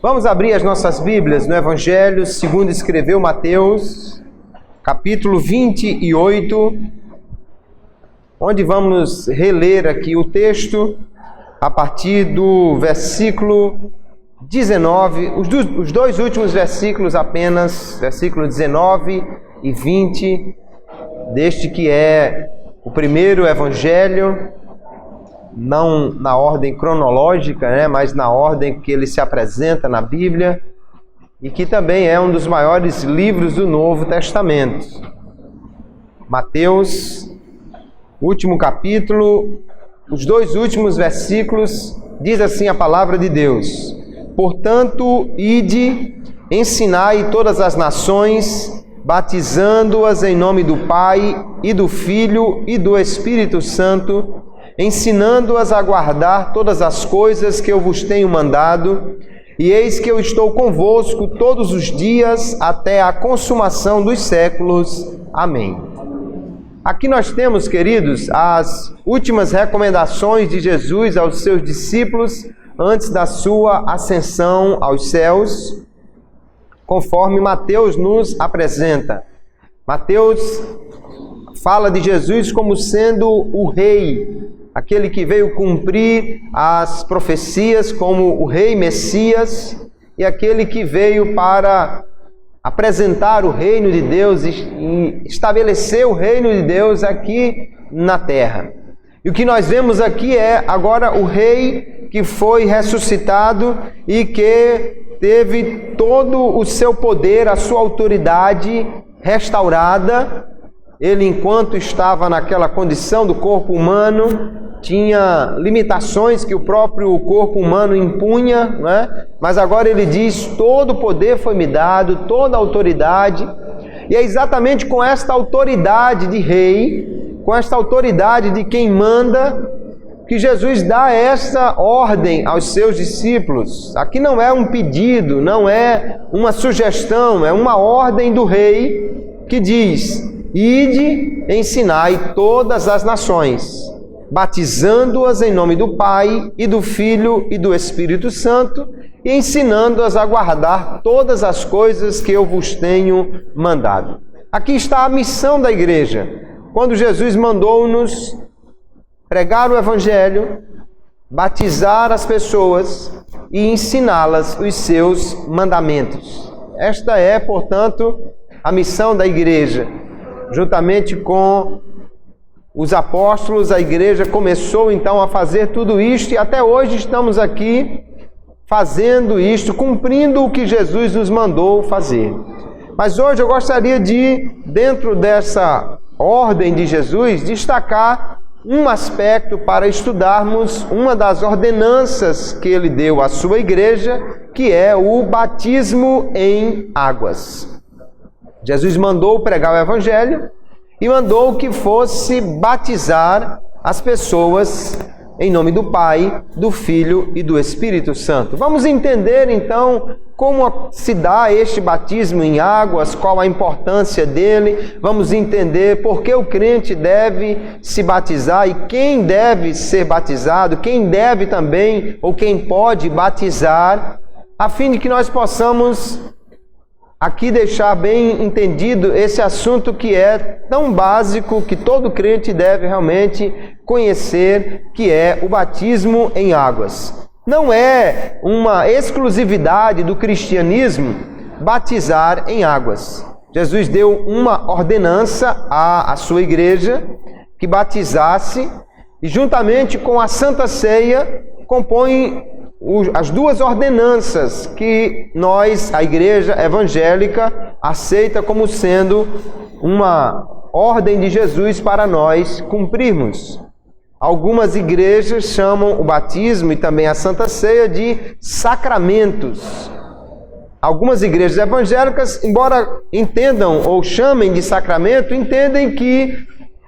Vamos abrir as nossas Bíblias no Evangelho segundo escreveu Mateus, capítulo 28, onde vamos reler aqui o texto a partir do versículo 19, os dois últimos versículos apenas, versículo 19 e 20, deste que é o primeiro Evangelho, não na ordem cronológica, mas na ordem que ele se apresenta na Bíblia, e que também é um dos maiores livros do Novo Testamento. Mateus, último capítulo, os dois últimos versículos, diz assim a palavra de Deus: Portanto, ide, ensinai todas as nações, batizando-as em nome do Pai, e do Filho, e do Espírito Santo, ensinando-as a guardar todas as coisas que eu vos tenho mandado, e eis que eu estou convosco todos os dias até a consumação dos séculos. Amém. Aqui nós temos, queridos, as últimas recomendações de Jesus aos seus discípulos antes da sua ascensão aos céus, conforme Mateus nos apresenta. Mateus fala de Jesus como sendo o Rei, aquele que veio cumprir as profecias como o Rei Messias, e aquele que veio para apresentar o reino de Deus e estabelecer o reino de Deus aqui na terra. E o que nós vemos aqui é agora o Rei que foi ressuscitado e que teve todo o seu poder, a sua autoridade restaurada. Ele, enquanto estava naquela condição do corpo humano, tinha limitações que o próprio corpo humano impunha, mas agora ele diz: todo o poder foi me dado, toda a autoridade. E é exatamente com esta autoridade de rei, com esta autoridade de quem manda, que Jesus dá essa ordem aos seus discípulos. Aqui não é um pedido, não é uma sugestão, é uma ordem do rei que diz: ide, ensinai todas as nações, batizando-as em nome do Pai, e do Filho, e do Espírito Santo, e ensinando-as a guardar todas as coisas que eu vos tenho mandado. Aqui está a missão da igreja, quando Jesus mandou-nos pregar o Evangelho, batizar as pessoas e ensiná-las os seus mandamentos. Esta é, portanto, a missão da igreja. Juntamente com os apóstolos, a igreja começou então a fazer tudo isto, e até hoje estamos aqui fazendo isto, cumprindo o que Jesus nos mandou fazer. Mas hoje eu gostaria de, dentro dessa ordem de Jesus, destacar um aspecto para estudarmos uma das ordenanças que ele deu à sua igreja, que é o batismo em águas. Jesus mandou pregar o Evangelho e mandou que fosse batizar as pessoas em nome do Pai, do Filho e do Espírito Santo. Vamos entender então como se dá este batismo em águas, qual a importância dele. Vamos entender por que o crente deve se batizar e quem deve ser batizado, quem deve também ou quem pode batizar, a fim de que nós possamos aqui deixar bem entendido esse assunto que é tão básico, que todo crente deve realmente conhecer, que é o batismo em águas. Não é uma exclusividade do cristianismo batizar em águas. Jesus deu uma ordenança à sua igreja que batizasse, e juntamente com a Santa Ceia compõe as duas ordenanças que nós, a igreja evangélica, aceita como sendo uma ordem de Jesus para nós cumprirmos. Algumas igrejas chamam o batismo e também a Santa Ceia de sacramentos. Algumas igrejas evangélicas, embora entendam ou chamem de sacramento, entendem que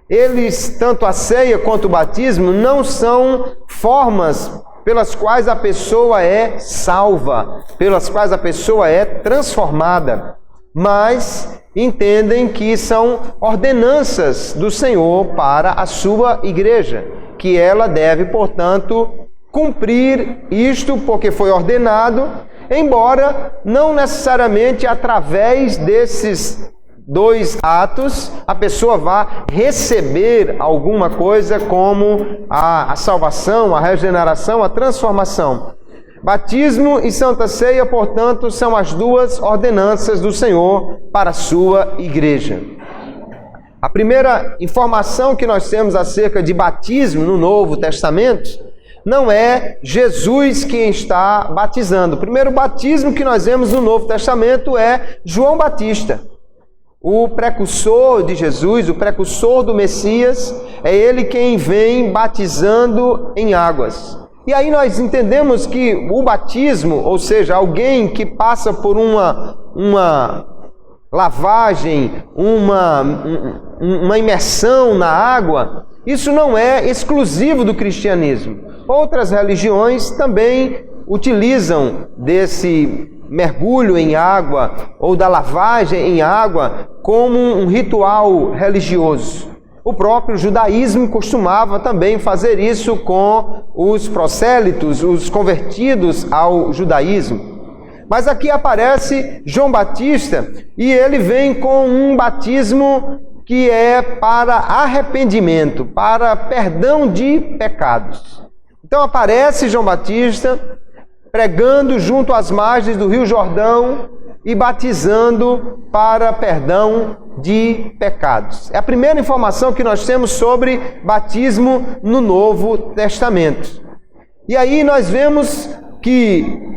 eles, tanto a ceia quanto o batismo, não são formas pelas quais a pessoa é salva, pelas quais a pessoa é transformada, mas entendem que são ordenanças do Senhor para a sua igreja, que ela deve, portanto, cumprir isto porque foi ordenado embora não necessariamente através desses dois atos a pessoa vá receber alguma coisa como a salvação, a regeneração, a transformação. Batismo e Santa Ceia, portanto, são as duas ordenanças do Senhor para a sua igreja. A primeira informação que nós temos acerca de batismo no Novo Testamento não é Jesus quem está batizando. O primeiro batismo que nós vemos no Novo Testamento é João Batista. O precursor de Jesus, o precursor do Messias, é ele quem vem batizando em águas. E aí nós entendemos que o batismo, ou seja, alguém que passa por uma lavagem, uma imersão na água, isso não é exclusivo do cristianismo. Outras religiões também utilizam desse mergulho em água ou da lavagem em água como um ritual religioso. O próprio judaísmo costumava também fazer isso com os prosélitos, os convertidos ao judaísmo. Mas aqui aparece João Batista e ele vem com um batismo que é para arrependimento, para perdão de pecados. Então aparece João Batista pregando junto às margens do Rio Jordão e batizando para perdão de pecados. É a primeira informação que nós temos sobre batismo no Novo Testamento. E aí nós vemos que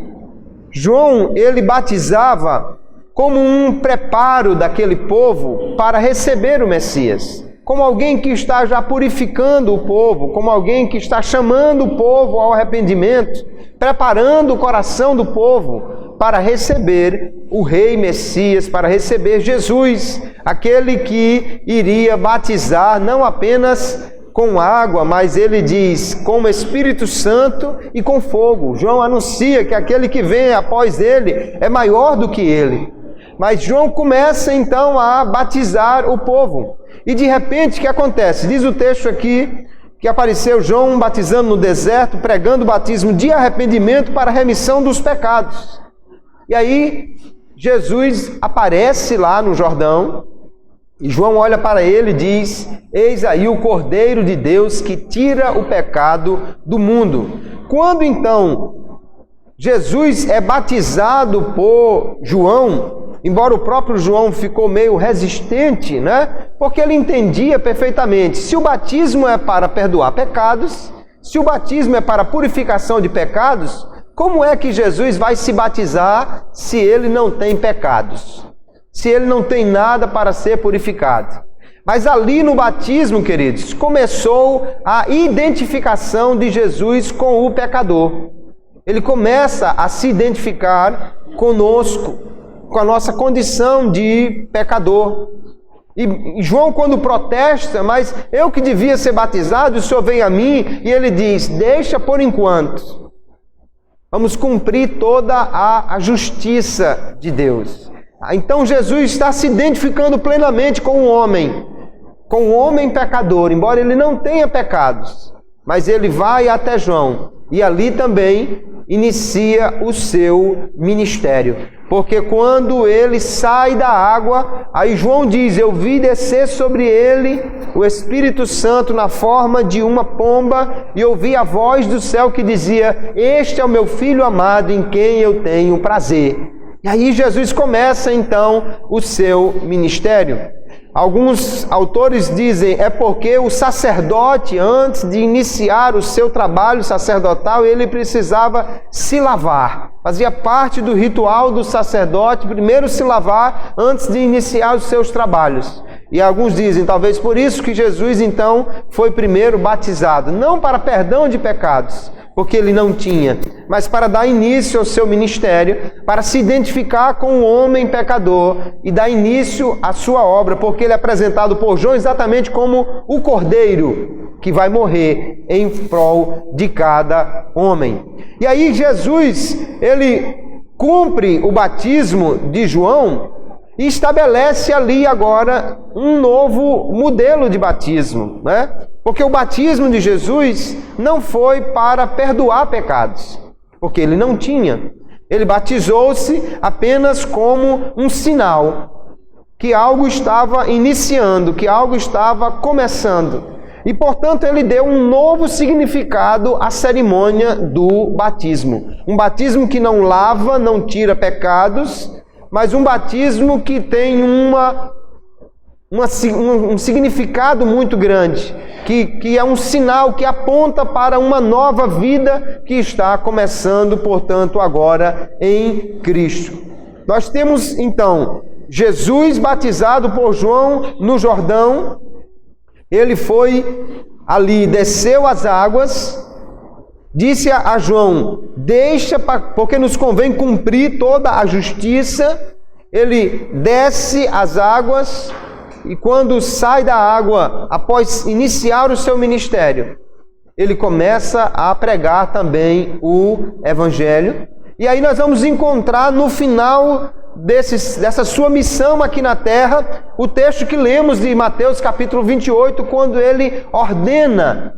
João, ele batizava como um preparo daquele povo para receber o Messias. Como alguém que está já purificando o povo, como alguém que está chamando o povo ao arrependimento, preparando o coração do povo para receber o Rei Messias, para receber Jesus, aquele que iria batizar não apenas com água, mas ele diz com o Espírito Santo e com fogo. João anuncia que aquele que vem após ele é maior do que ele. Mas João começa então a batizar o povo. E de repente o que acontece? Diz o texto aqui que apareceu João batizando no deserto, pregando o batismo de arrependimento para a remissão dos pecados. E aí Jesus aparece lá no Jordão e João olha para ele e diz: eis aí o Cordeiro de Deus que tira o pecado do mundo. Quando então Jesus é batizado por João, embora o próprio João ficou meio resistente, né? Porque ele entendia perfeitamente, se o batismo é para perdoar pecados, se o batismo é para purificação de pecados, como é que Jesus vai se batizar se ele não tem pecados? Se ele não tem nada para ser purificado? Mas ali no batismo, queridos, começou a identificação de Jesus com o pecador. Ele começa a se identificar conosco, com a nossa condição de pecador. E João, quando protesta, mas eu que devia ser batizado, o Senhor vem a mim, e ele diz: deixa por enquanto. Vamos cumprir toda a justiça de Deus. Então Jesus está se identificando plenamente com o homem pecador, embora ele não tenha pecados. Mas ele vai até João e ali também inicia o seu ministério. Porque quando ele sai da água, aí João diz: eu vi descer sobre ele o Espírito Santo na forma de uma pomba, e ouvi a voz do céu que dizia: este é o meu Filho amado, em quem eu tenho prazer. E aí Jesus começa então o seu ministério. Alguns autores dizem é porque o sacerdote, antes de iniciar o seu trabalho sacerdotal, ele precisava se lavar. Fazia parte do ritual do sacerdote primeiro se lavar antes de iniciar os seus trabalhos. E alguns dizem, talvez por isso que Jesus então foi primeiro batizado, não para perdão de pecados, porque ele não tinha, mas para dar início ao seu ministério, para se identificar com o homem pecador e dar início à sua obra, porque ele é apresentado por João exatamente como o Cordeiro que vai morrer em prol de cada homem. E aí Jesus, ele cumpre o batismo de João e estabelece ali agora um novo modelo de batismo, né? Porque o batismo de Jesus não foi para perdoar pecados, porque ele não tinha. Ele batizou-se apenas como um sinal que algo estava iniciando, que algo estava começando. E, portanto, ele deu um novo significado à cerimônia do batismo. Um batismo que não lava, não tira pecados, mas um batismo que tem um significado muito grande, que é um sinal que aponta para uma nova vida que está começando, portanto, agora em Cristo. Nós temos, então, Jesus batizado por João no Jordão. Ele foi ali, desceu as águas, disse a João, deixa, porque nos convém cumprir toda a justiça. Ele desce as águas e quando sai da água, após iniciar o seu ministério, ele começa a pregar também o Evangelho. E aí nós vamos encontrar no final dessa sua missão aqui na terra, o texto que lemos de Mateus capítulo 28, quando ele ordena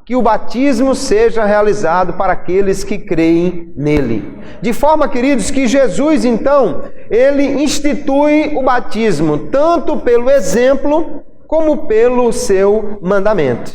que o batismo seja realizado para aqueles que creem nele. De forma, queridos, que Jesus, então, ele institui o batismo, tanto pelo exemplo, como pelo seu mandamento.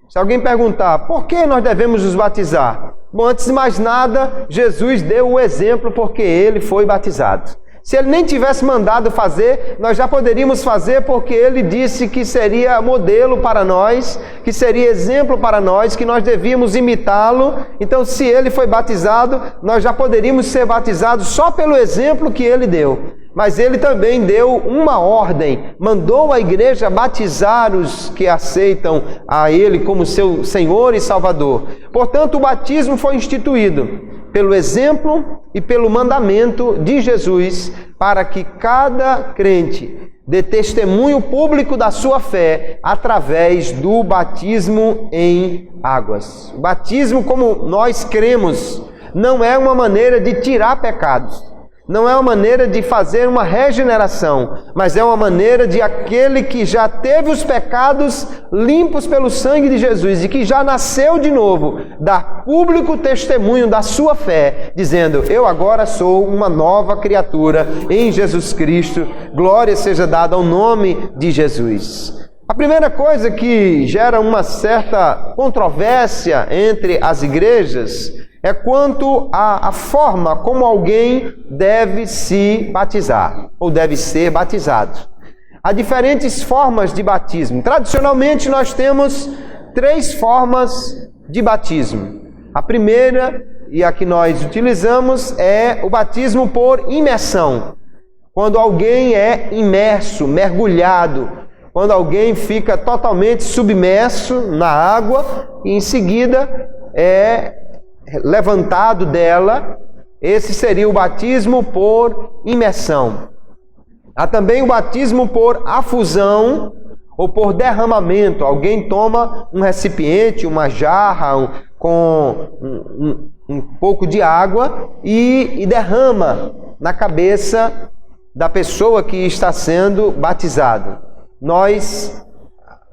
Se alguém perguntar, por que nós devemos nos batizar? Bom, antes de mais nada, Jesus deu o exemplo porque ele foi batizado. Se ele nem tivesse mandado fazer, nós já poderíamos fazer porque ele disse que seria modelo para nós, que seria exemplo para nós, que nós devíamos imitá-lo. Então, se ele foi batizado, nós já poderíamos ser batizados só pelo exemplo que ele deu. Mas ele também deu uma ordem, mandou a igreja batizar os que aceitam a ele como seu Senhor e Salvador. Portanto, o batismo foi instituído pelo exemplo e pelo mandamento de Jesus, para que cada crente dê testemunho público da sua fé através do batismo em águas. O batismo, como nós cremos, não é uma maneira de tirar pecados, não é uma maneira de fazer uma regeneração, mas é uma maneira de aquele que já teve os pecados limpos pelo sangue de Jesus e que já nasceu de novo, dar público testemunho da sua fé, dizendo, eu agora sou uma nova criatura em Jesus Cristo, glória seja dada ao nome de Jesus. A primeira coisa que gera uma certa controvérsia entre as igrejas é quanto à forma como alguém deve se batizar, ou deve ser batizado. Há diferentes formas de batismo. Tradicionalmente, nós temos 3 formas de batismo. A primeira, e a que nós utilizamos, é o batismo por imersão. Quando alguém é imerso, mergulhado, quando alguém fica totalmente submerso na água e em seguida é levantado dela, esse seria o batismo por imersão. Há também o batismo por afusão ou por derramamento. Alguém toma um recipiente, uma jarra com um pouco de água e derrama na cabeça da pessoa que está sendo batizada. Nós,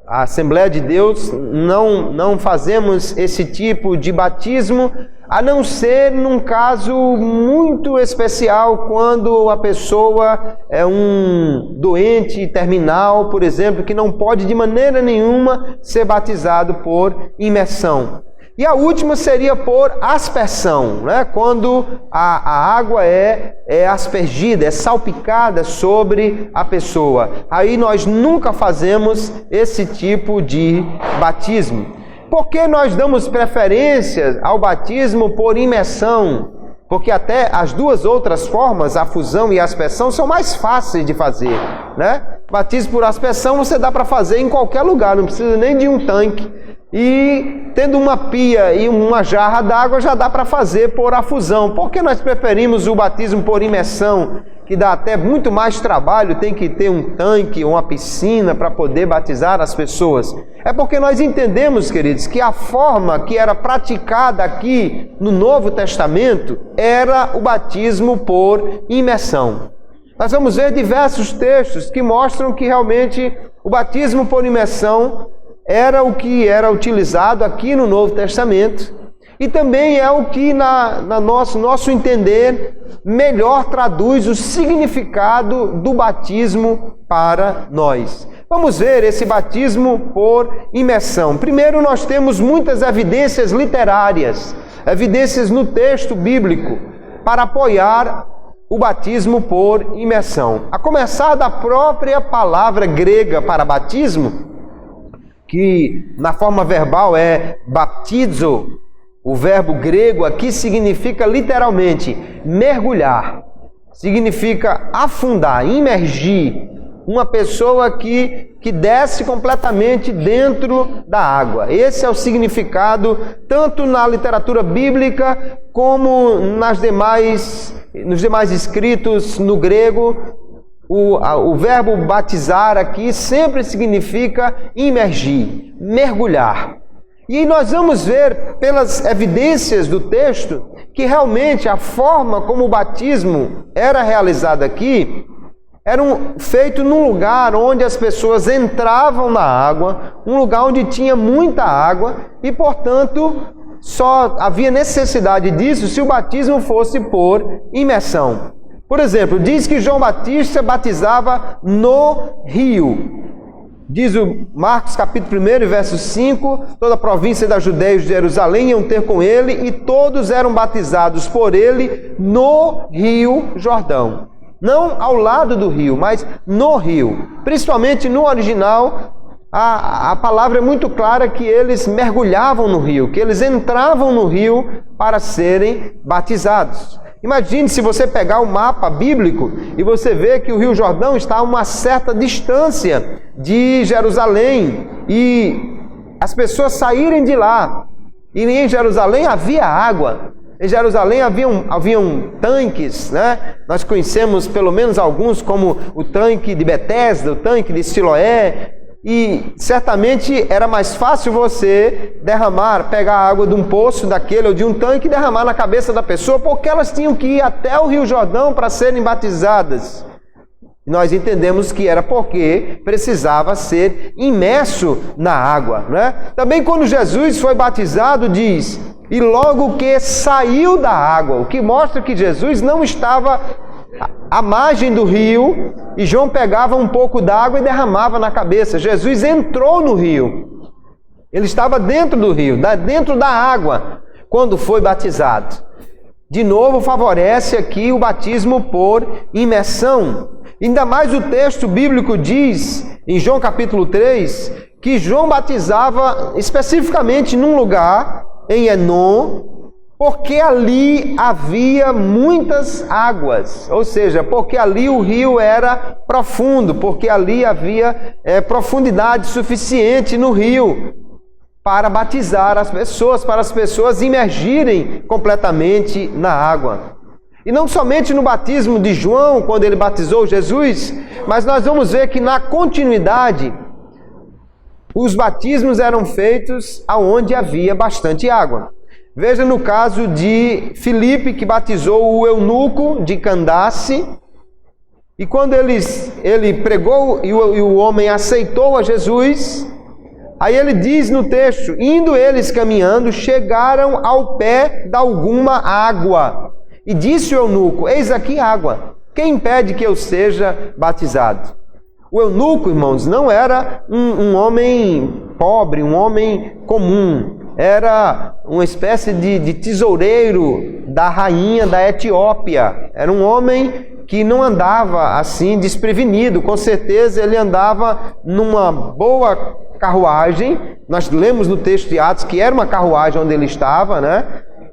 a Assembleia de Deus, não fazemos esse tipo de batismo, a não ser num caso muito especial, quando a pessoa é um doente terminal, por exemplo, que não pode de maneira nenhuma ser batizado por imersão. E a última seria por aspersão, né? Quando a água é aspergida, é salpicada sobre a pessoa. Aí nós nunca fazemos esse tipo de batismo. Por que nós damos preferência ao batismo por imersão? Porque até as duas outras formas, a fusão e a aspersão, são mais fáceis de fazer, né? Batismo por aspersão você dá para fazer em qualquer lugar, não precisa nem de um tanque. E tendo uma pia e uma jarra d'água já dá para fazer por afusão. Por que nós preferimos o batismo por imersão, que dá até muito mais trabalho, tem que ter um tanque ou uma piscina para poder batizar as pessoas? É porque nós entendemos, queridos, que a forma que era praticada aqui no Novo Testamento era o batismo por imersão. Nós vamos ver diversos textos que mostram que realmente o batismo por imersão era o que era utilizado aqui no Novo Testamento. que também é o que, nosso entender, melhor traduz o significado do batismo para nós. Vamos ver esse batismo por imersão. Primeiro, nós temos muitas evidências literárias, evidências no texto bíblico, para apoiar o batismo por imersão. A começar da própria palavra grega para batismo, que na forma verbal é baptizo. O verbo grego aqui significa literalmente mergulhar, significa afundar, imergir. Uma pessoa que desce completamente dentro da água. Esse é o significado, tanto na literatura bíblica, como nos demais escritos no grego. O verbo batizar aqui sempre significa imergir, mergulhar. E nós vamos ver, pelas evidências do texto, que realmente a forma como o batismo era realizado aqui era feito num lugar onde as pessoas entravam na água, um lugar onde tinha muita água e, portanto, só havia necessidade disso se o batismo fosse por imersão. Por exemplo, diz que João Batista batizava no rio. Diz o Marcos capítulo 1, verso 5, toda a província da Judeia e de Jerusalém iam ter com ele e todos eram batizados por ele no rio Jordão. Não ao lado do rio, mas no rio. Principalmente no original, a palavra é muito clara que eles mergulhavam no rio, que eles entravam no rio para serem batizados. Imagine se você pegar o mapa bíblico e você vê que o rio Jordão está a uma certa distância de Jerusalém e as pessoas saírem de lá. E em Jerusalém havia água. Em Jerusalém haviam tanques, né? Nós conhecemos pelo menos alguns, como o tanque de Betesda, o tanque de Siloé, e certamente era mais fácil você pegar a água de um poço daquele ou de um tanque e derramar na cabeça da pessoa, porque elas tinham que ir até o Rio Jordão para serem batizadas. Nós entendemos que era porque precisava ser imerso na água, né? Também quando Jesus foi batizado, diz: e logo que saiu da água, o que mostra que Jesus não estava à margem do rio e João pegava um pouco d'água e derramava na cabeça. Jesus entrou no rio. Ele estava dentro do rio, dentro da água, quando foi batizado. De novo, favorece aqui o batismo por imersão. Ainda mais o texto bíblico diz, em João capítulo 3, que João batizava especificamente num lugar, em Enom, porque ali havia muitas águas, ou seja, porque ali o rio era profundo, porque ali havia profundidade suficiente no rio para batizar as pessoas, para as pessoas imergirem completamente na água. E não somente no batismo de João, quando ele batizou Jesus, mas nós vamos ver que na continuidade, os batismos eram feitos aonde havia bastante água. Veja no caso de Filipe, que batizou o eunuco de Candace, e quando ele pregou e o homem aceitou a Jesus, aí ele diz no texto: indo eles caminhando, chegaram ao pé de alguma água, e disse o eunuco: eis aqui água, quem impede que eu seja batizado? O eunuco, irmãos, não era um homem pobre, um homem comum. Era uma espécie de tesoureiro da rainha da Etiópia. Era um homem que não andava assim desprevenido. Com certeza ele andava numa boa carruagem. Nós lemos no texto de Atos que era uma carruagem onde ele estava, né?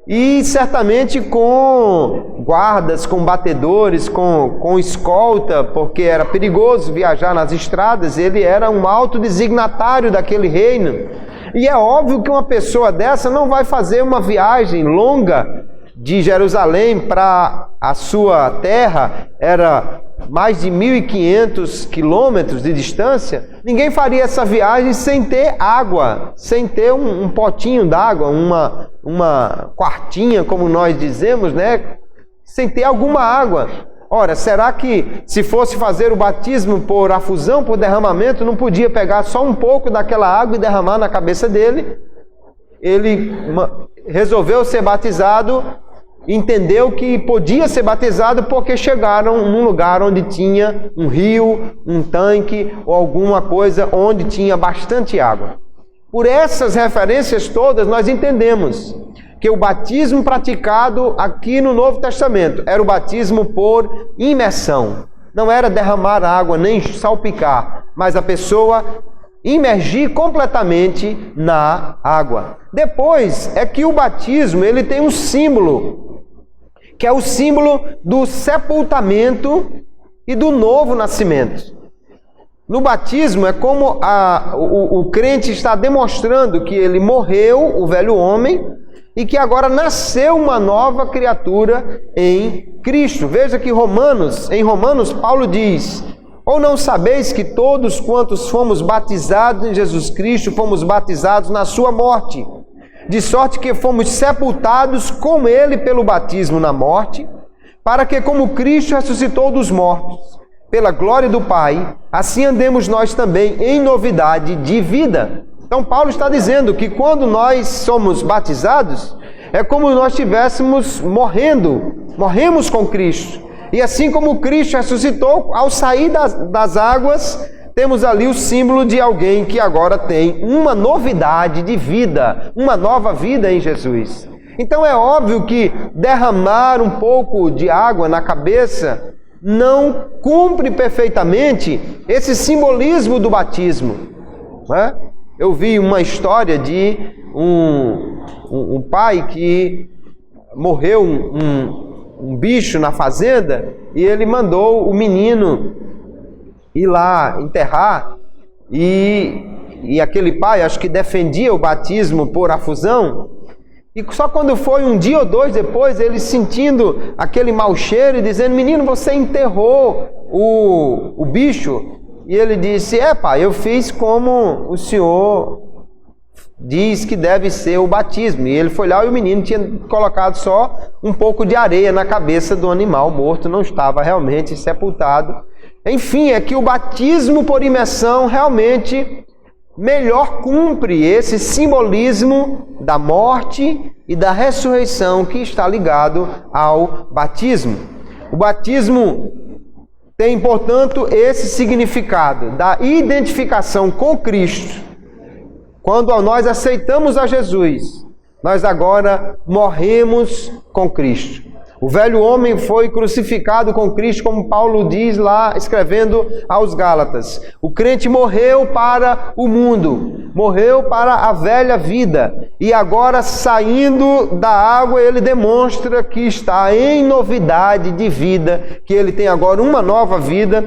E certamente com guardas, com batedores, com escolta, porque era perigoso viajar nas estradas. Ele era um alto designatário daquele reino. E é óbvio que uma pessoa dessa não vai fazer uma viagem longa de Jerusalém para a sua terra, era mais de 1.500 quilômetros de distância. Ninguém faria essa viagem sem ter água, sem ter um potinho d'água, uma quartinha, como nós dizemos, né? Sem ter alguma água. Ora, será que se fosse fazer o batismo por afusão, por derramamento, não podia pegar só um pouco daquela água e derramar na cabeça dele? resolveu ser batizado, entendeu que podia ser batizado porque chegaram num lugar onde tinha um rio, um tanque ou alguma coisa onde tinha bastante água. Por essas referências todas, nós entendemos que o batismo praticado aqui no Novo Testamento era o batismo por imersão. Não era derramar água nem salpicar, mas a pessoa imergir completamente na água. Depois é que o batismo ele tem um símbolo, que é o símbolo do sepultamento e do novo nascimento. No batismo é como o crente está demonstrando que ele morreu, o velho homem, e que agora nasceu uma nova criatura em Cristo. Veja que em Romanos, Paulo diz: ou não sabeis que todos quantos fomos batizados em Jesus Cristo, fomos batizados na sua morte, de sorte que fomos sepultados com ele pelo batismo na morte, para que como Cristo ressuscitou dos mortos, pela glória do Pai, assim andemos nós também em novidade de vida. Então Paulo está dizendo que quando nós somos batizados, é como nós estivéssemos morremos com Cristo. E assim como Cristo ressuscitou, ao sair das águas, temos ali o símbolo de alguém que agora tem uma novidade de vida, uma nova vida em Jesus. Então é óbvio que derramar um pouco de água na cabeça não cumpre perfeitamente esse simbolismo do batismo, não é? Eu vi uma história de um pai que morreu um bicho na fazenda e ele mandou o menino ir lá enterrar e aquele pai, acho que defendia o batismo por afusão, e só quando foi um dia ou dois depois, ele sentindo aquele mau cheiro e dizendo: menino, você enterrou o bicho? E ele disse: pai, eu fiz como o senhor diz que deve ser o batismo. E ele foi lá e o menino tinha colocado só um pouco de areia na cabeça do animal morto, não estava realmente sepultado. Enfim, é que o batismo por imersão realmente melhor cumpre esse simbolismo da morte e da ressurreição que está ligado ao batismo. O batismo tem, portanto, esse significado da identificação com Cristo. Quando nós aceitamos a Jesus, nós agora morremos com Cristo. O velho homem foi crucificado com Cristo, como Paulo diz lá, escrevendo aos Gálatas. O crente morreu para o mundo, morreu para a velha vida. E agora, saindo da água, ele demonstra que está em novidade de vida, que ele tem agora uma nova vida.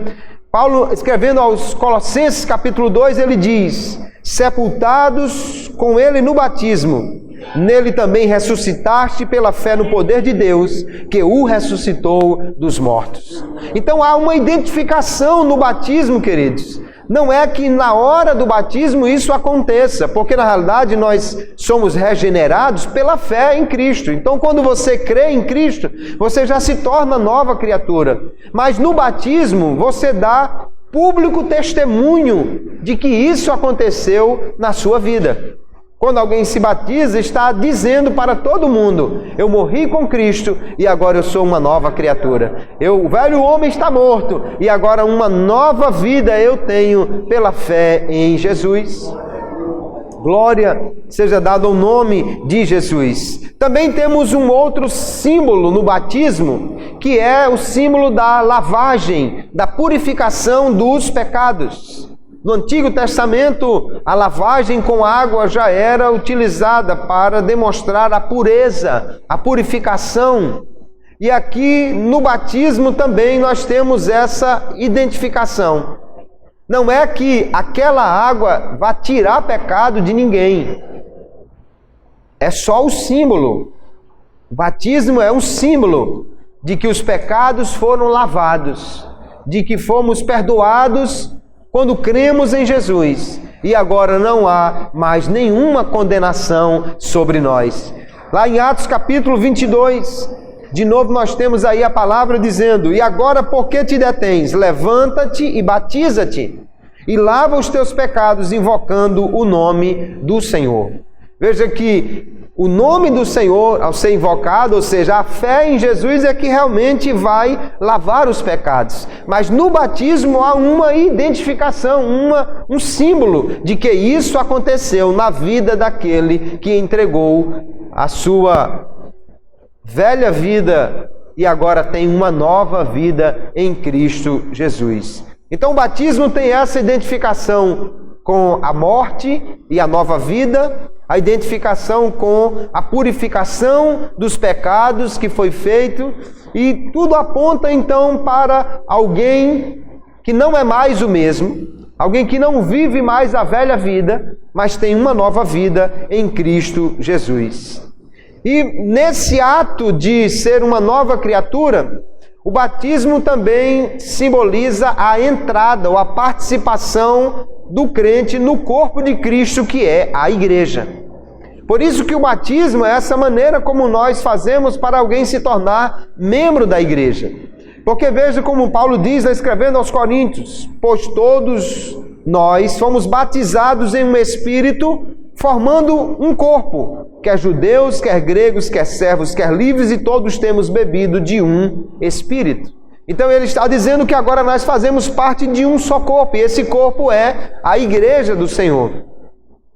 Paulo, escrevendo aos Colossenses, capítulo 2, ele diz: sepultados com ele no batismo, nele também ressuscitaste pela fé no poder de Deus, que o ressuscitou dos mortos. Então há uma identificação no batismo, queridos. Não é que na hora do batismo isso aconteça, porque na realidade nós somos regenerados pela fé em Cristo. Então quando você crê em Cristo, você já se torna nova criatura. Mas no batismo você dá público testemunho de que isso aconteceu na sua vida. Quando alguém se batiza, está dizendo para todo mundo: eu morri com Cristo e agora eu sou uma nova criatura. O velho homem está morto e agora uma nova vida eu tenho pela fé em Jesus. Glória seja dada ao nome de Jesus. Também temos um outro símbolo no batismo, que é o símbolo da lavagem, da purificação dos pecados. No Antigo Testamento, a lavagem com água já era utilizada para demonstrar a pureza, a purificação. E aqui no batismo também nós temos essa identificação. Não é que aquela água vai tirar pecado de ninguém. É só o símbolo. O batismo é um símbolo de que os pecados foram lavados, de que fomos perdoados quando cremos em Jesus, e agora não há mais nenhuma condenação sobre nós. Lá em Atos capítulo 22, de novo nós temos aí a palavra dizendo: e agora por que te detens? Levanta-te e batiza-te, e lava os teus pecados, invocando o nome do Senhor. Veja que o nome do Senhor ao ser invocado, ou seja, a fé em Jesus é que realmente vai lavar os pecados. Mas no batismo há uma identificação, um símbolo de que isso aconteceu na vida daquele que entregou a sua velha vida e agora tem uma nova vida em Cristo Jesus. Então o batismo tem essa identificação com a morte e a nova vida, a identificação com a purificação dos pecados que foi feito, e tudo aponta então para alguém que não é mais o mesmo, alguém que não vive mais a velha vida, mas tem uma nova vida em Cristo Jesus. E nesse ato de ser uma nova criatura, o batismo também simboliza a entrada ou a participação do crente no corpo de Cristo, que é a igreja. Por isso que o batismo é essa maneira como nós fazemos para alguém se tornar membro da igreja. Porque veja como Paulo diz, escrevendo aos Coríntios: pois todos nós fomos batizados em um espírito, formando um corpo, quer judeus, quer gregos, quer servos, quer livres, e todos temos bebido de um espírito. Então ele está dizendo que agora nós fazemos parte de um só corpo, e esse corpo é a igreja do Senhor.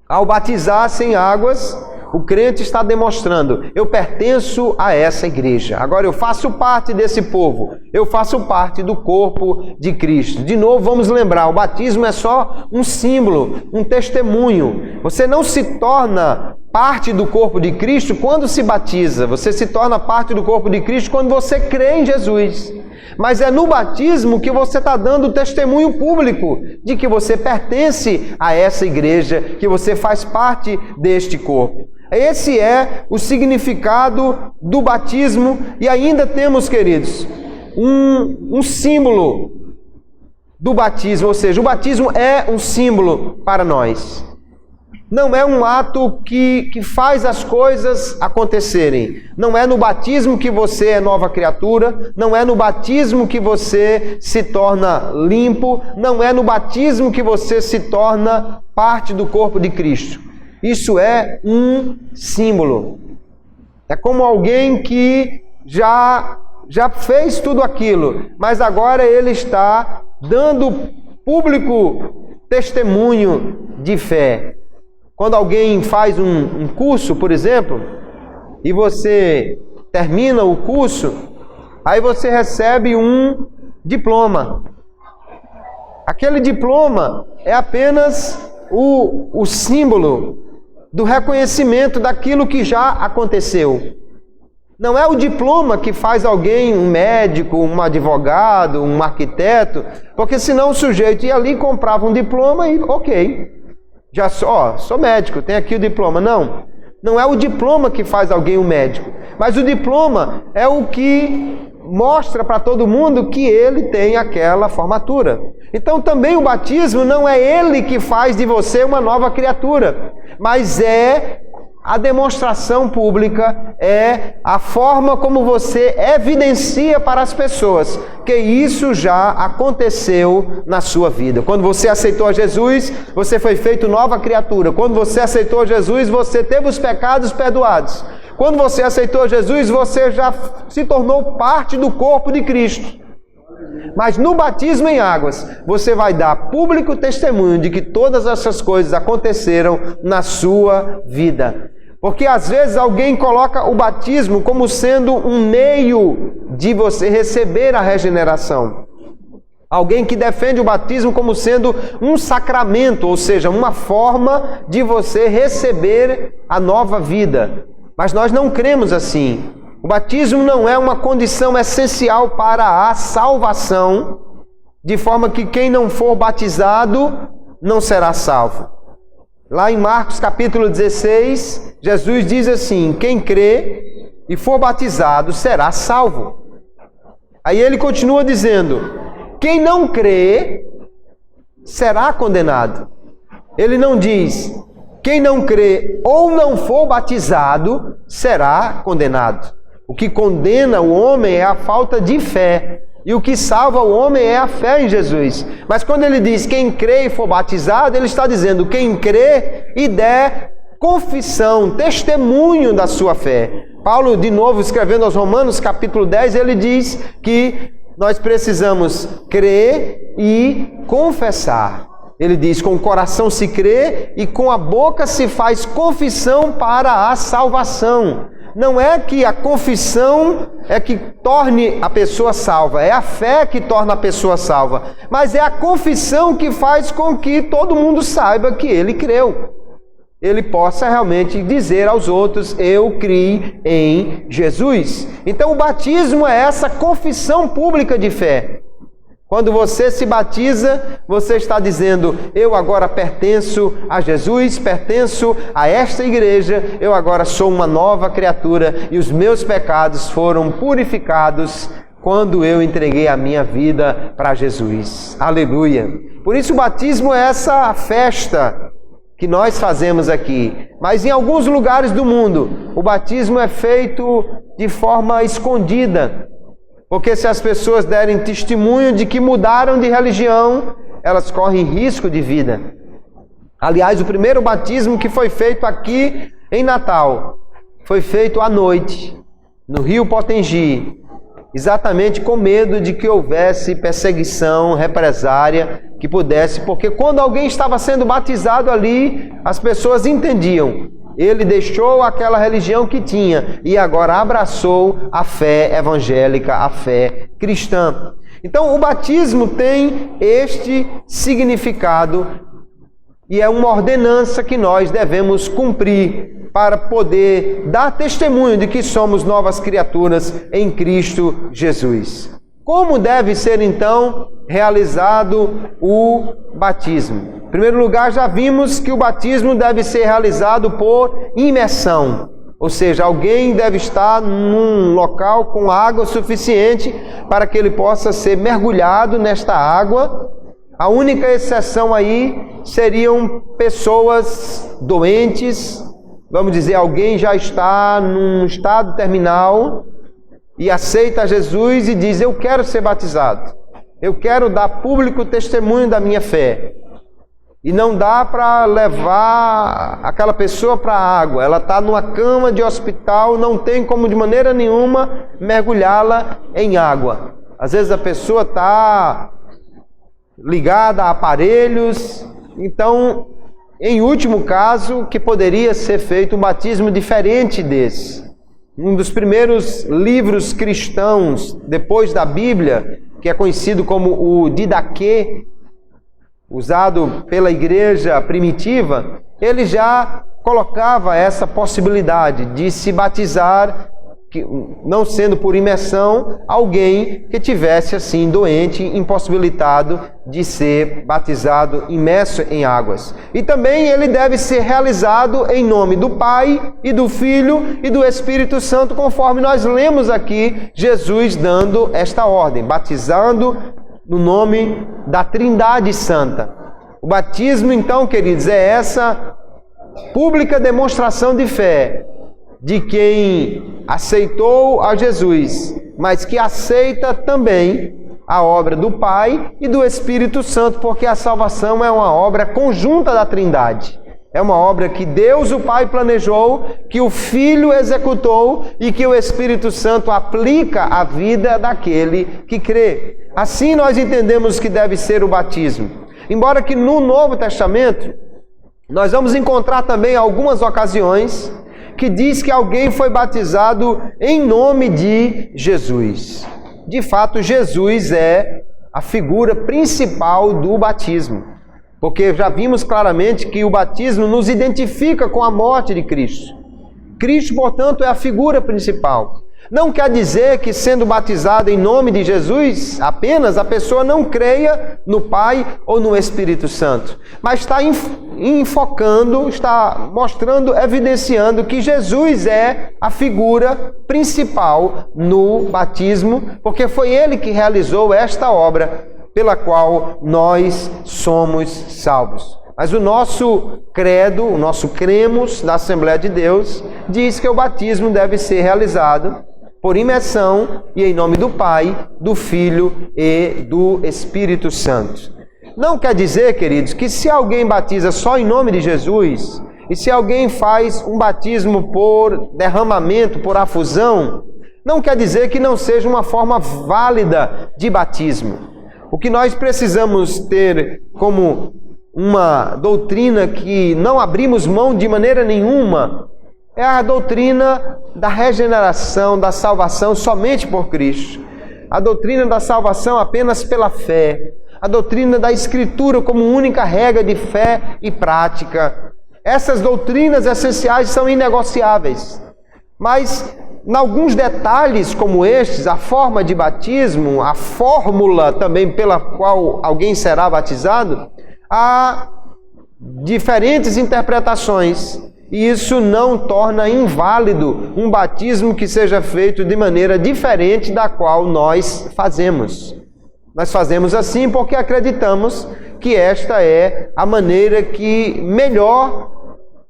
Ao batizar-se em águas, o crente está demonstrando: eu pertenço a essa igreja, agora eu faço parte desse povo, eu faço parte do corpo de Cristo. De novo, vamos lembrar, o batismo é só um símbolo, um testemunho. Você não se torna parte do corpo de Cristo quando se batiza, você se torna parte do corpo de Cristo quando você crê em Jesus. Mas é no batismo que você está dando testemunho público de que você pertence a essa igreja, que você faz parte deste corpo. Esse é o significado do batismo. E ainda temos, queridos, um símbolo do batismo, ou seja, o batismo é um símbolo para nós. Não é um ato que faz as coisas acontecerem. Não é no batismo que você é nova criatura. Não é no batismo que você se torna limpo. Não é no batismo que você se torna parte do corpo de Cristo. Isso é um símbolo. É como alguém que já fez tudo aquilo, mas agora ele está dando público testemunho de fé. Quando alguém faz um curso, por exemplo, e você termina o curso, aí você recebe um diploma. Aquele diploma é apenas o símbolo do reconhecimento daquilo que já aconteceu. Não é o diploma que faz alguém, um médico, um advogado, um arquiteto, porque senão o sujeito ia ali, comprava um diploma e ok. Já sou médico, tenho aqui o diploma. Não é o diploma que faz alguém um médico, mas o diploma é o que mostra para todo mundo que ele tem aquela formatura. Então também o batismo não é ele que faz de você uma nova criatura, mas é a demonstração pública, é a forma como você evidencia para as pessoas que isso já aconteceu na sua vida. Quando você aceitou a Jesus, você foi feito nova criatura. Quando você aceitou Jesus, você teve os pecados perdoados. Quando você aceitou Jesus, você já se tornou parte do corpo de Cristo. Mas no batismo em águas, você vai dar público testemunho de que todas essas coisas aconteceram na sua vida. Porque às vezes alguém coloca o batismo como sendo um meio de você receber a regeneração. Alguém que defende o batismo como sendo um sacramento, ou seja, uma forma de você receber a nova vida. Mas nós não cremos assim. O batismo não é uma condição essencial para a salvação, de forma que quem não for batizado não será salvo. Lá em Marcos capítulo 16, Jesus diz assim: quem crê e for batizado será salvo. Aí ele continua dizendo: quem não crê será condenado. Ele não diz: quem não crê ou não for batizado será condenado. O que condena o homem é a falta de fé. E o que salva o homem é a fé em Jesus. Mas quando ele diz quem crê e for batizado, ele está dizendo quem crê e der confissão, testemunho da sua fé. Paulo, de novo, escrevendo aos Romanos, capítulo 10, ele diz que nós precisamos crer e confessar. Ele diz, com o coração se crê e com a boca se faz confissão para a salvação. Não é que a confissão é que torne a pessoa salva, é a fé que torna a pessoa salva, mas é a confissão que faz com que todo mundo saiba que ele creu. Ele possa realmente dizer aos outros, eu criei em Jesus. Então o batismo é essa confissão pública de fé. Quando você se batiza, você está dizendo, eu agora pertenço a Jesus, pertenço a esta igreja, eu agora sou uma nova criatura e os meus pecados foram purificados quando eu entreguei a minha vida para Jesus. Aleluia! Por isso o batismo é essa festa que nós fazemos aqui. Mas em alguns lugares do mundo, o batismo é feito de forma escondida. Porque se as pessoas derem testemunho de que mudaram de religião, elas correm risco de vida. Aliás, o primeiro batismo que foi feito aqui em Natal, foi feito à noite, no Rio Potengi, exatamente com medo de que houvesse perseguição, represária, que pudesse, porque quando alguém estava sendo batizado ali, as pessoas entendiam. Ele deixou aquela religião que tinha e agora abraçou a fé evangélica, a fé cristã. Então, o batismo tem este significado e é uma ordenança que nós devemos cumprir para poder dar testemunho de que somos novas criaturas em Cristo Jesus. Como deve ser, então, realizado o batismo? Em primeiro lugar, já vimos que o batismo deve ser realizado por imersão. Ou seja, alguém deve estar num local com água suficiente para que ele possa ser mergulhado nesta água. A única exceção aí seriam pessoas doentes. Vamos dizer, alguém já está num estado terminal e aceita Jesus e diz, eu quero ser batizado. Eu quero dar público testemunho da minha fé. E não dá para levar aquela pessoa para a água. Ela está numa cama de hospital, não tem como de maneira nenhuma mergulhá-la em água. Às vezes a pessoa está ligada a aparelhos. Então, em último caso, que poderia ser feito um batismo diferente desse. Um dos primeiros livros cristãos, depois da Bíblia, que é conhecido como o Didaquê, usado pela igreja primitiva, ele já colocava essa possibilidade de se batizar, não sendo por imersão, alguém que tivesse assim doente, impossibilitado de ser batizado, imerso em águas. E também ele deve ser realizado em nome do Pai e do Filho e do Espírito Santo, conforme nós lemos aqui Jesus dando esta ordem, batizando no nome da Trindade Santa. O batismo, então, queridos, é essa pública demonstração de fé de quem aceitou a Jesus, mas que aceita também a obra do Pai e do Espírito Santo, porque a salvação é uma obra conjunta da Trindade. É uma obra que Deus, o Pai, planejou, que o Filho executou e que o Espírito Santo aplica à vida daquele que crê. Assim nós entendemos que deve ser o batismo. Embora que no Novo Testamento nós vamos encontrar também algumas ocasiões que diz que alguém foi batizado em nome de Jesus. De fato, Jesus é a figura principal do batismo, porque já vimos claramente que o batismo nos identifica com a morte de Cristo. Cristo, portanto, é a figura principal. Não quer dizer que, sendo batizado em nome de Jesus, apenas a pessoa não creia no Pai ou no Espírito Santo, mas está enfocando, está mostrando, evidenciando que Jesus é a figura principal no batismo, porque foi Ele que realizou esta obra pela qual nós somos salvos. Mas o nosso credo, o nosso cremos da Assembleia de Deus, diz que o batismo deve ser realizado por imersão e em nome do Pai, do Filho e do Espírito Santo. Não quer dizer, queridos, que se alguém batiza só em nome de Jesus, E se alguém faz um batismo por derramamento, por afusão, não quer dizer que não seja uma forma válida de batismo. O que nós precisamos ter como uma doutrina que não abrimos mão de maneira nenhuma é a doutrina da regeneração, da salvação somente por Cristo. A doutrina da salvação apenas pela fé. A doutrina da Escritura como única regra de fé e prática. Essas doutrinas essenciais são inegociáveis. Mas, em alguns detalhes como estes, a forma de batismo, a fórmula também pela qual alguém será batizado, há diferentes interpretações. E isso não torna inválido um batismo que seja feito de maneira diferente da qual nós fazemos. Nós fazemos assim porque acreditamos que esta é a maneira que melhor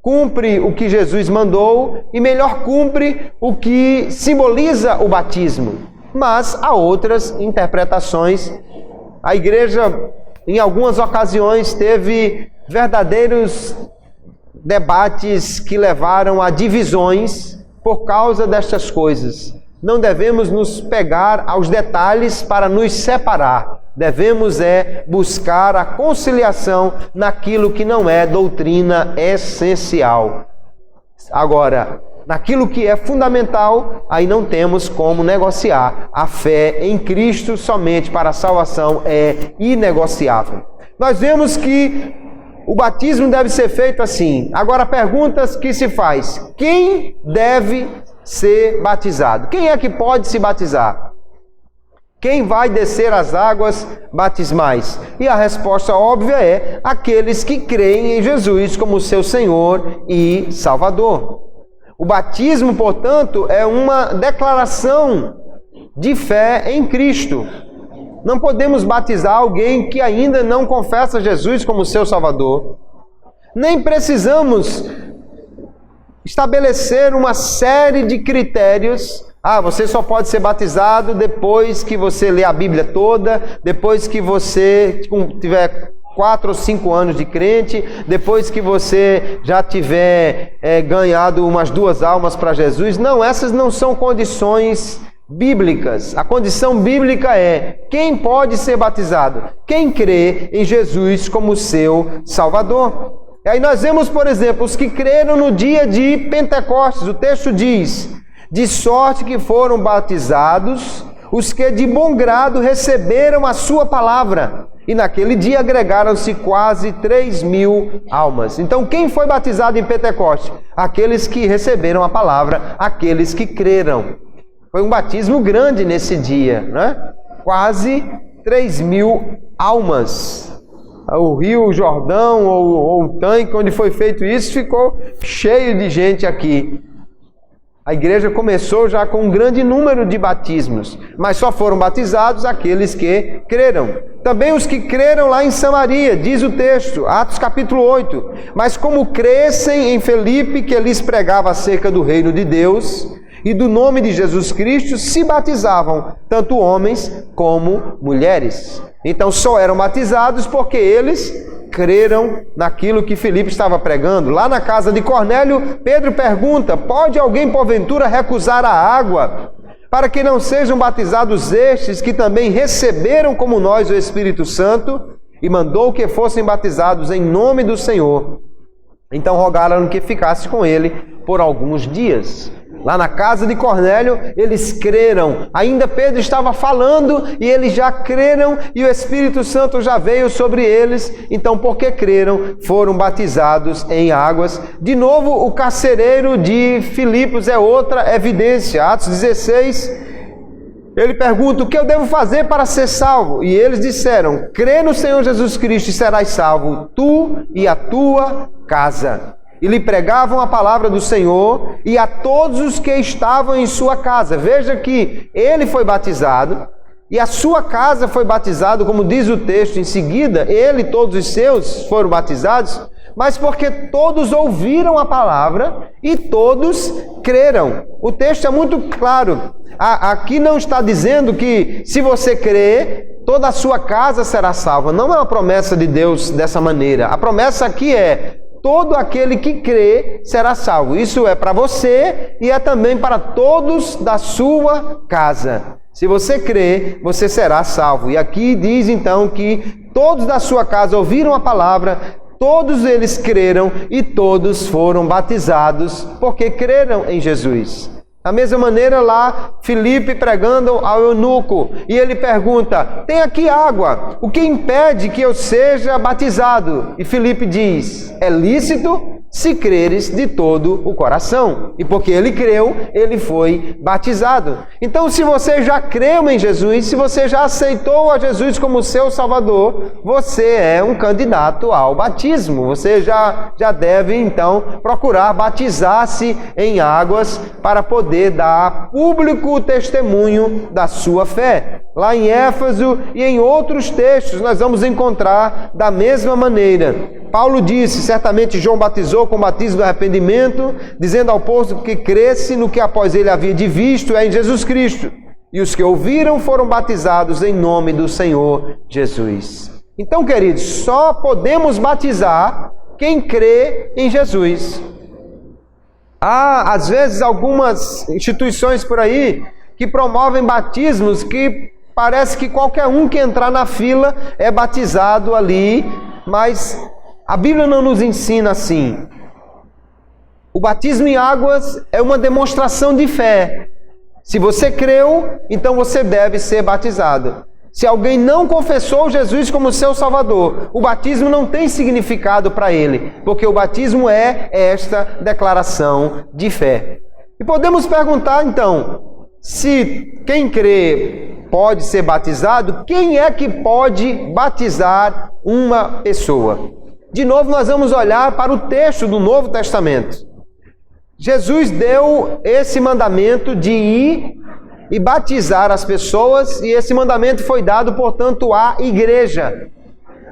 cumpre o que Jesus mandou e melhor cumpre o que simboliza o batismo. Mas há outras interpretações. A igreja, em algumas ocasiões, teve verdadeiros debates que levaram a divisões por causa destas coisas. Não devemos nos pegar aos detalhes para nos separar. Devemos buscar a conciliação naquilo que não é doutrina essencial. Agora, naquilo que é fundamental, aí não temos como negociar. A fé em Cristo somente para a salvação é inegociável. Nós vemos que o batismo deve ser feito assim. Agora, perguntas que se faz: quem deve ser batizado? Quem é que pode se batizar? Quem vai descer as águas batismais? E a resposta óbvia é aqueles que creem em Jesus como seu Senhor e Salvador. O batismo, portanto, é uma declaração de fé em Cristo. Não podemos batizar alguém que ainda não confessa Jesus como seu Salvador. Nem precisamos estabelecer uma série de critérios. Você só pode ser batizado depois que você lê a Bíblia toda, depois que você tiver 4 ou 5 anos de crente, depois que você já tiver ganhado umas 2 almas para Jesus. Não, essas não são condições bíblicas. A condição bíblica é: quem pode ser batizado? Quem crê em Jesus como seu Salvador. E aí nós vemos, por exemplo, os que creram no dia de Pentecostes. O texto diz: de sorte que foram batizados os que de bom grado receberam a sua palavra. E naquele dia agregaram-se quase 3.000 almas. Então, quem foi batizado em Pentecostes? Aqueles que receberam a palavra, aqueles que creram. Foi um batismo grande nesse dia, né? Quase 3.000 almas. O Rio Jordão, ou o tanque onde foi feito isso, ficou cheio de gente aqui. A igreja começou já com um grande número de batismos, mas só foram batizados aqueles que creram. Também os que creram lá em Samaria, diz o texto, Atos capítulo 8. Mas como crescem em Filipe, que lhes pregava acerca do reino de Deus e do nome de Jesus Cristo, se batizavam, tanto homens como mulheres. Então só eram batizados porque eles creram naquilo que Filipe estava pregando. Lá na casa de Cornélio, Pedro pergunta: pode alguém porventura recusar a água para que não sejam batizados estes que também receberam como nós o Espírito Santo? E mandou que fossem batizados em nome do Senhor. Então rogaram que ficasse com ele por alguns dias. Lá na casa de Cornélio, eles creram. Ainda Pedro estava falando e eles já creram e o Espírito Santo já veio sobre eles. Então, porque creram, foram batizados em águas. De novo, o carcereiro de Filipos é outra evidência. Atos 16, ele pergunta: o que eu devo fazer para ser salvo? E eles disseram: crê no Senhor Jesus Cristo e serás salvo, tu e a tua casa. E lhe pregavam a palavra do Senhor e a todos os que estavam em sua casa. Veja que ele foi batizado e a sua casa foi batizado, como diz o texto em seguida. Ele e todos os seus foram batizados, mas porque todos ouviram a palavra e todos creram. O texto é muito claro. Aqui não está dizendo que se você crer, toda a sua casa será salva. Não é uma promessa de Deus dessa maneira. A promessa aqui é: todo aquele que crê será salvo. Isso é para você e é também para todos da sua casa. Se você crê, você será salvo. E aqui diz então que todos da sua casa ouviram a palavra, todos eles creram e todos foram batizados porque creram em Jesus. Da mesma maneira lá, Filipe pregando ao eunuco, e ele pergunta, tem aqui água, o que impede que eu seja batizado? E Filipe diz, é lícito se creres de todo o coração. E porque ele creu, ele foi batizado. Então, se você já creu em Jesus, se você já aceitou a Jesus como seu Salvador, você é um candidato ao batismo. Você já deve, então, procurar batizar-se em águas para poder dar público testemunho da sua fé. Lá em Éfeso e em outros textos, nós vamos encontrar da mesma maneira. Paulo disse, certamente João batizou com batismo do arrependimento, dizendo ao povo que cresce no que após ele havia de visto, é em Jesus Cristo. E os que ouviram foram batizados em nome do Senhor Jesus. Então, queridos, só podemos batizar quem crê em Jesus. Há, às vezes, algumas instituições por aí que promovem batismos que parece que qualquer um que entrar na fila é batizado ali, mas a Bíblia não nos ensina assim. O batismo em águas é uma demonstração de fé. Se você creu, então você deve ser batizado. Se alguém não confessou Jesus como seu Salvador, o batismo não tem significado para ele, porque o batismo é esta declaração de fé. E podemos perguntar então, se quem crê pode ser batizado, quem é que pode batizar uma pessoa? De novo, nós vamos olhar para o texto do Novo Testamento. Jesus deu esse mandamento de ir e batizar as pessoas, e esse mandamento foi dado, portanto, à igreja.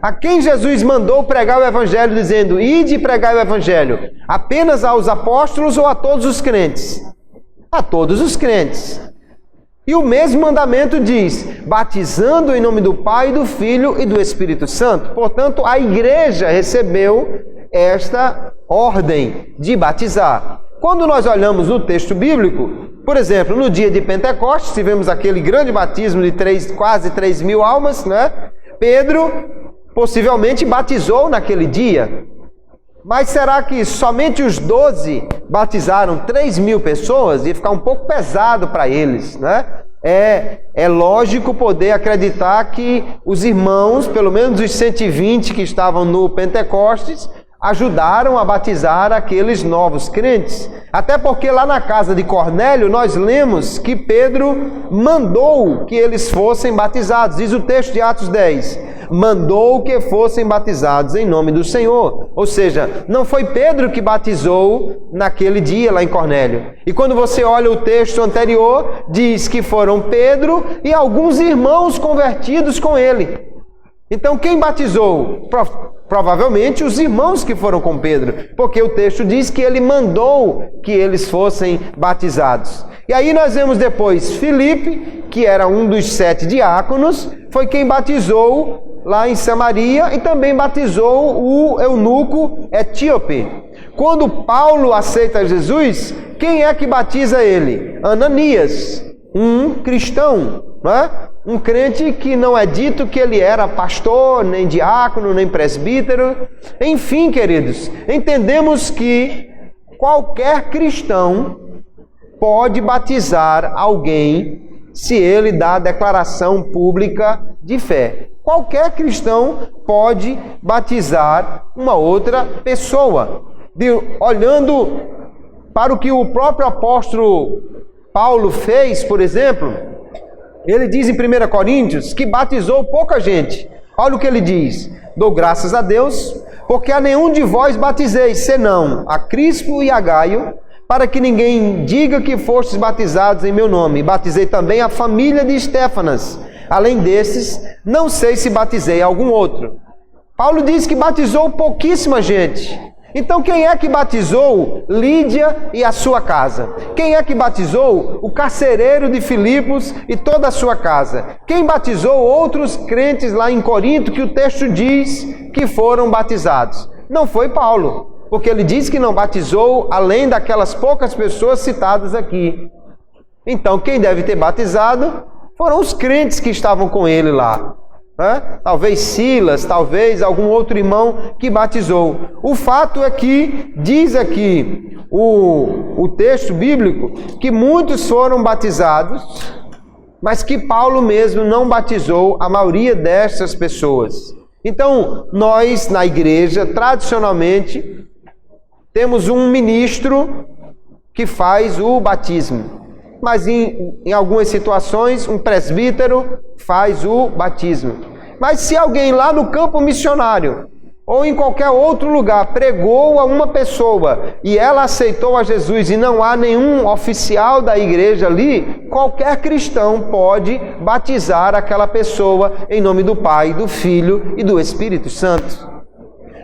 A quem Jesus mandou pregar o Evangelho, dizendo, ide e pregai o Evangelho, apenas aos apóstolos ou a todos os crentes? A todos os crentes. E o mesmo mandamento diz, batizando em nome do Pai, do Filho e do Espírito Santo. Portanto, a igreja recebeu esta ordem de batizar. Quando nós olhamos no texto bíblico, por exemplo, no dia de Pentecostes, tivemos aquele grande batismo de quase 3.000 almas, né? Pedro possivelmente batizou naquele dia. Mas será que somente os 12 batizaram 3.000 pessoas? Ia ficar um pouco pesado para eles, né? É lógico poder acreditar que os irmãos, pelo menos os 120 que estavam no Pentecostes, ajudaram a batizar aqueles novos crentes. Até porque lá na casa de Cornélio nós lemos que Pedro mandou que eles fossem batizados. Diz o texto de Atos 10, mandou que fossem batizados em nome do Senhor. Ou seja, não foi Pedro que batizou naquele dia lá em Cornélio. E quando você olha o texto anterior, diz que foram Pedro e alguns irmãos convertidos com ele. Então quem batizou? Provavelmente os irmãos que foram com Pedro, porque o texto diz que ele mandou que eles fossem batizados. E aí nós vemos depois Filipe, que era um dos 7 diáconos, foi quem batizou lá em Samaria e também batizou o eunuco etíope. Quando Paulo aceita Jesus, quem é que batiza ele? Ananias, um cristão, não é? Um crente que não é dito que ele era pastor, nem diácono, nem presbítero. Enfim, queridos, entendemos que qualquer cristão pode batizar alguém se ele dá a declaração pública de fé. Qualquer cristão pode batizar uma outra pessoa. Olhando para o que o próprio apóstolo Paulo fez, por exemplo, ele diz em 1 Coríntios que batizou pouca gente. Olha o que ele diz. Dou graças a Deus, porque a nenhum de vós batizei, senão a Crispo e a Gaio, para que ninguém diga que fostes batizados em meu nome. Batizei também a família de Estéfanas. Além desses, não sei se batizei algum outro. Paulo diz que batizou pouquíssima gente. Então quem é que batizou Lídia e a sua casa? Quem é que batizou o carcereiro de Filipos e toda a sua casa? Quem batizou outros crentes lá em Corinto que o texto diz que foram batizados? Não foi Paulo. porque ele diz que não batizou além daquelas poucas pessoas citadas aqui. Então, quem deve ter batizado foram os crentes que estavam com ele lá. Talvez Silas, talvez algum outro irmão que batizou. O fato é que diz aqui o texto bíblico que muitos foram batizados, mas que Paulo mesmo não batizou a maioria destas pessoas. Então, nós na igreja, tradicionalmente, temos um ministro que faz o batismo. Mas em algumas situações, um presbítero faz o batismo. Mas se alguém lá no campo missionário, ou em qualquer outro lugar, pregou a uma pessoa e ela aceitou a Jesus e não há nenhum oficial da igreja ali, qualquer cristão pode batizar aquela pessoa em nome do Pai, do Filho e do Espírito Santo.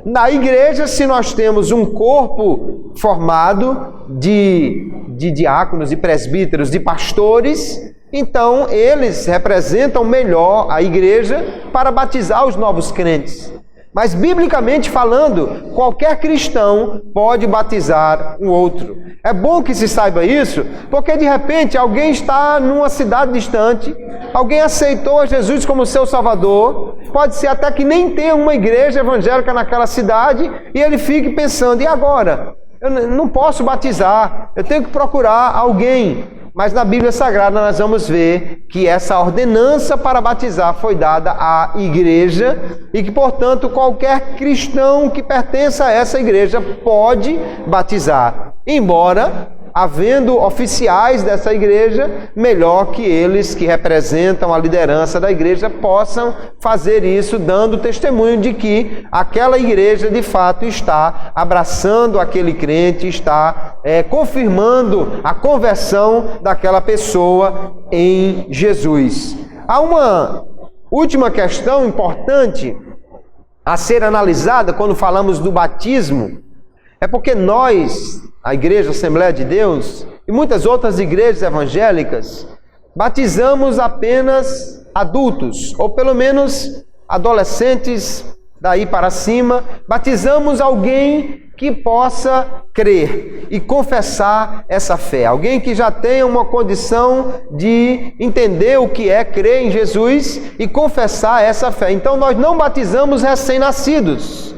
Na igreja, se nós temos um corpo formado de diáconos, de presbíteros, de pastores, então eles representam melhor a igreja para batizar os novos crentes. Mas, biblicamente falando, qualquer cristão pode batizar o outro. É bom que se saiba isso, porque de repente alguém está numa cidade distante, alguém aceitou a Jesus como seu Salvador, pode ser até que nem tenha uma igreja evangélica naquela cidade, e ele fique pensando, e agora? Eu não posso batizar, eu tenho que procurar alguém. Mas na Bíblia Sagrada nós vamos ver que essa ordenança para batizar foi dada à igreja e que, portanto, qualquer cristão que pertença a essa igreja pode batizar. Embora, havendo oficiais dessa igreja, melhor que eles que representam a liderança da igreja possam fazer isso, dando testemunho de que aquela igreja de fato está abraçando aquele crente, está confirmando a conversão daquela pessoa em Jesus. Há uma última questão importante a ser analisada quando falamos do batismo, é porque nós, a Igreja Assembleia de Deus e muitas outras igrejas evangélicas, batizamos apenas adultos, ou pelo menos adolescentes daí para cima, batizamos alguém que possa crer e confessar essa fé. Alguém que já tenha uma condição de entender o que é crer em Jesus e confessar essa fé. Então nós não batizamos recém-nascidos,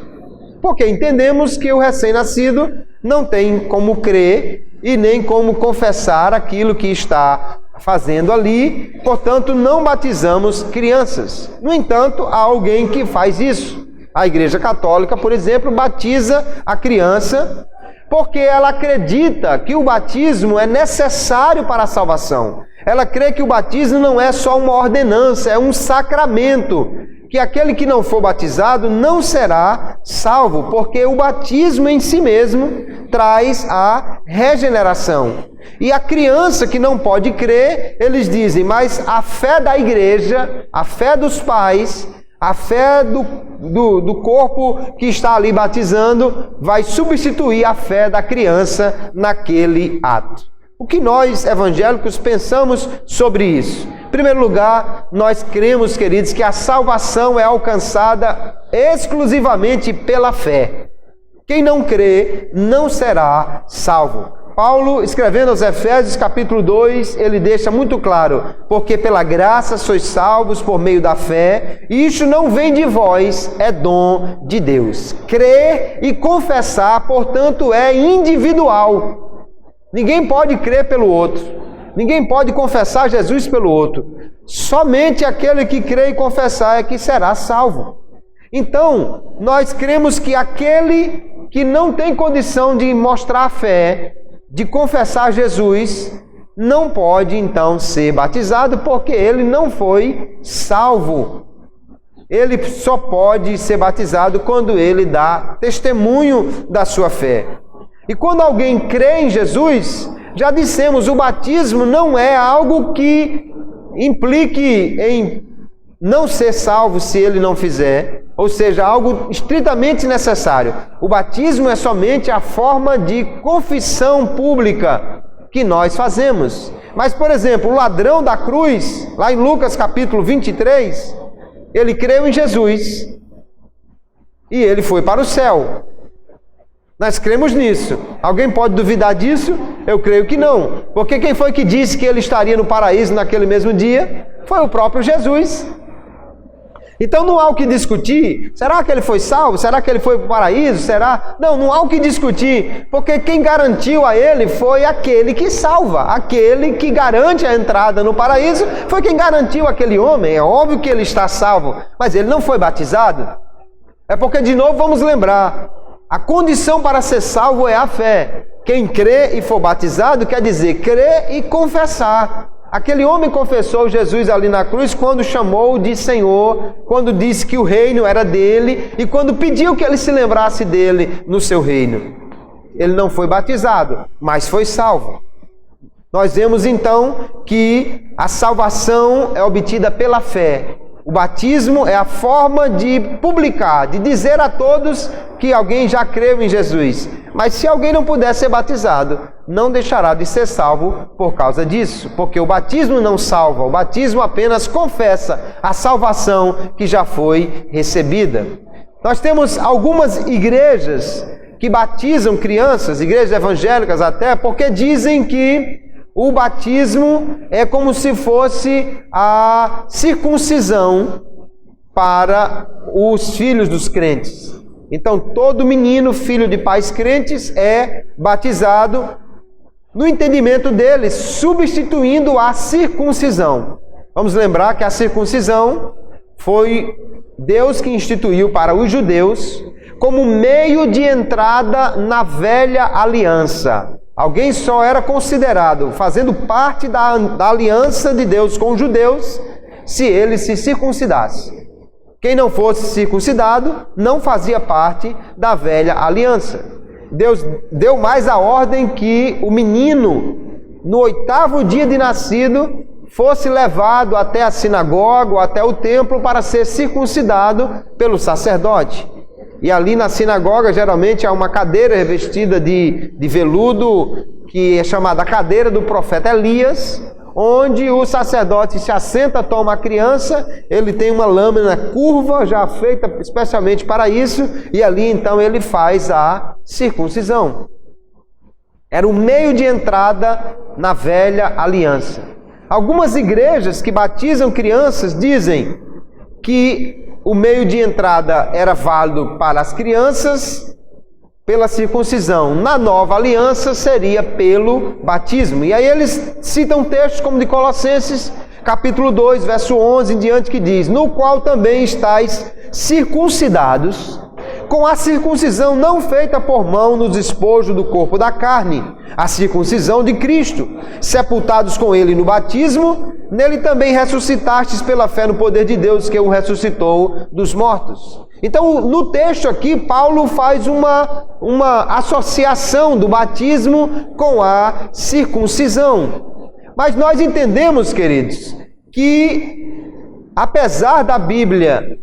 porque entendemos que o recém-nascido não tem como crer e nem como confessar aquilo que está fazendo ali, portanto não batizamos crianças. No entanto, há alguém que faz isso. A Igreja Católica, por exemplo, batiza a criança porque ela acredita que o batismo é necessário para a salvação. Ela crê que o batismo não é só uma ordenança, é um sacramento, que aquele que não for batizado não será salvo, porque o batismo em si mesmo traz a regeneração. E a criança que não pode crer, eles dizem, mas a fé da igreja, a fé dos pais, a fé do corpo que está ali batizando vai substituir a fé da criança naquele ato. O que nós, evangélicos, pensamos sobre isso? Em primeiro lugar, nós cremos, queridos, que a salvação é alcançada exclusivamente pela fé. Quem não crê não será salvo. Paulo, escrevendo aos Efésios, capítulo 2, ele deixa muito claro, porque pela graça sois salvos por meio da fé, e isso não vem de vós, é dom de Deus. Crer e confessar, portanto, é individual. Ninguém pode crer pelo outro. Ninguém pode confessar Jesus pelo outro. Somente aquele que crê e confessar é que será salvo. Então, nós cremos que aquele que não tem condição de mostrar a fé, de confessar Jesus, não pode então ser batizado, porque ele não foi salvo. Ele só pode ser batizado quando ele dá testemunho da sua fé. E quando alguém crê em Jesus, já dissemos, o batismo não é algo que implique em não ser salvo se ele não fizer, ou seja, algo estritamente necessário. O batismo é somente a forma de confissão pública que nós fazemos. Mas, por exemplo, o ladrão da cruz, lá em Lucas capítulo 23, ele creu em Jesus e ele foi para o céu. Nós cremos nisso. Alguém pode duvidar disso? Eu creio que não. Porque quem foi que disse que ele estaria no paraíso naquele mesmo dia? Foi o próprio Jesus. Então não há o que discutir. Será que ele foi salvo? Será que ele foi para o paraíso? Será? Não há o que discutir. Porque quem garantiu a ele foi aquele que salva. Aquele que garante a entrada no paraíso foi quem garantiu aquele homem. É óbvio que ele está salvo. Mas ele não foi batizado. É porque, de novo, vamos lembrar. A condição para ser salvo é a fé. Quem crê e for batizado quer dizer crer e confessar. Aquele homem confessou Jesus ali na cruz quando chamou de Senhor, quando disse que o reino era dele e quando pediu que ele se lembrasse dele no seu reino. Ele não foi batizado, mas foi salvo. Nós vemos então que a salvação é obtida pela fé. O batismo é a forma de publicar, de dizer a todos que alguém já creu em Jesus. Mas se alguém não puder ser batizado, não deixará de ser salvo por causa disso. Porque o batismo não salva, o batismo apenas confessa a salvação que já foi recebida. Nós temos algumas igrejas que batizam crianças, igrejas evangélicas até, porque dizem que o batismo é como se fosse a circuncisão para os filhos dos crentes. Então, todo menino, filho de pais crentes, é batizado no entendimento deles, substituindo a circuncisão. Vamos lembrar que a circuncisão foi Deus que instituiu para os judeus como meio de entrada na velha aliança. Alguém só era considerado fazendo parte da aliança de Deus com os judeus se ele se circuncidasse. Quem não fosse circuncidado não fazia parte da velha aliança. Deus deu mais a ordem que o menino, no 8º dia de nascido, fosse levado até a sinagoga ou até o templo para ser circuncidado pelo sacerdote. E ali na sinagoga, geralmente, há uma cadeira revestida de veludo, que é chamada a cadeira do profeta Elias, onde o sacerdote se assenta, toma a criança, ele tem uma lâmina curva, já feita especialmente para isso, e ali então ele faz a circuncisão. Era o meio de entrada na velha aliança. Algumas igrejas que batizam crianças dizem que o meio de entrada era válido para as crianças pela circuncisão. Na nova aliança seria pelo batismo. E aí eles citam textos como de Colossenses, capítulo 2, verso 11 em diante, que diz: no qual também estáis circuncidados, com a circuncisão não feita por mão nos despojos do corpo da carne, a circuncisão de Cristo, sepultados com ele no batismo, nele também ressuscitastes pela fé no poder de Deus que o ressuscitou dos mortos. Então, no texto aqui, Paulo faz uma associação do batismo com a circuncisão. Mas nós entendemos, queridos, que apesar da Bíblia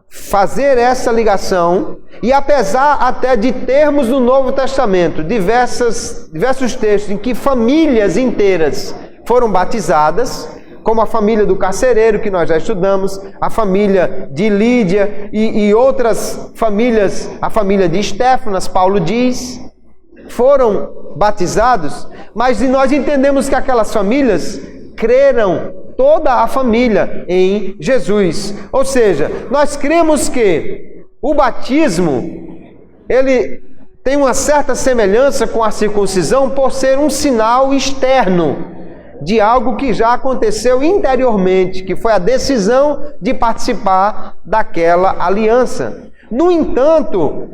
fazer essa ligação, e apesar até de termos no Novo Testamento diversos textos em que famílias inteiras foram batizadas, como a família do carcereiro, que nós já estudamos, a família de Lídia e outras famílias, a família de Estéfanas, Paulo diz, foram batizados, mas nós entendemos que aquelas famílias creram, toda a família, em Jesus. Ou seja, nós cremos que o batismo, ele tem uma certa semelhança com a circuncisão por ser um sinal externo de algo que já aconteceu interiormente, que foi a decisão de participar daquela aliança. No entanto,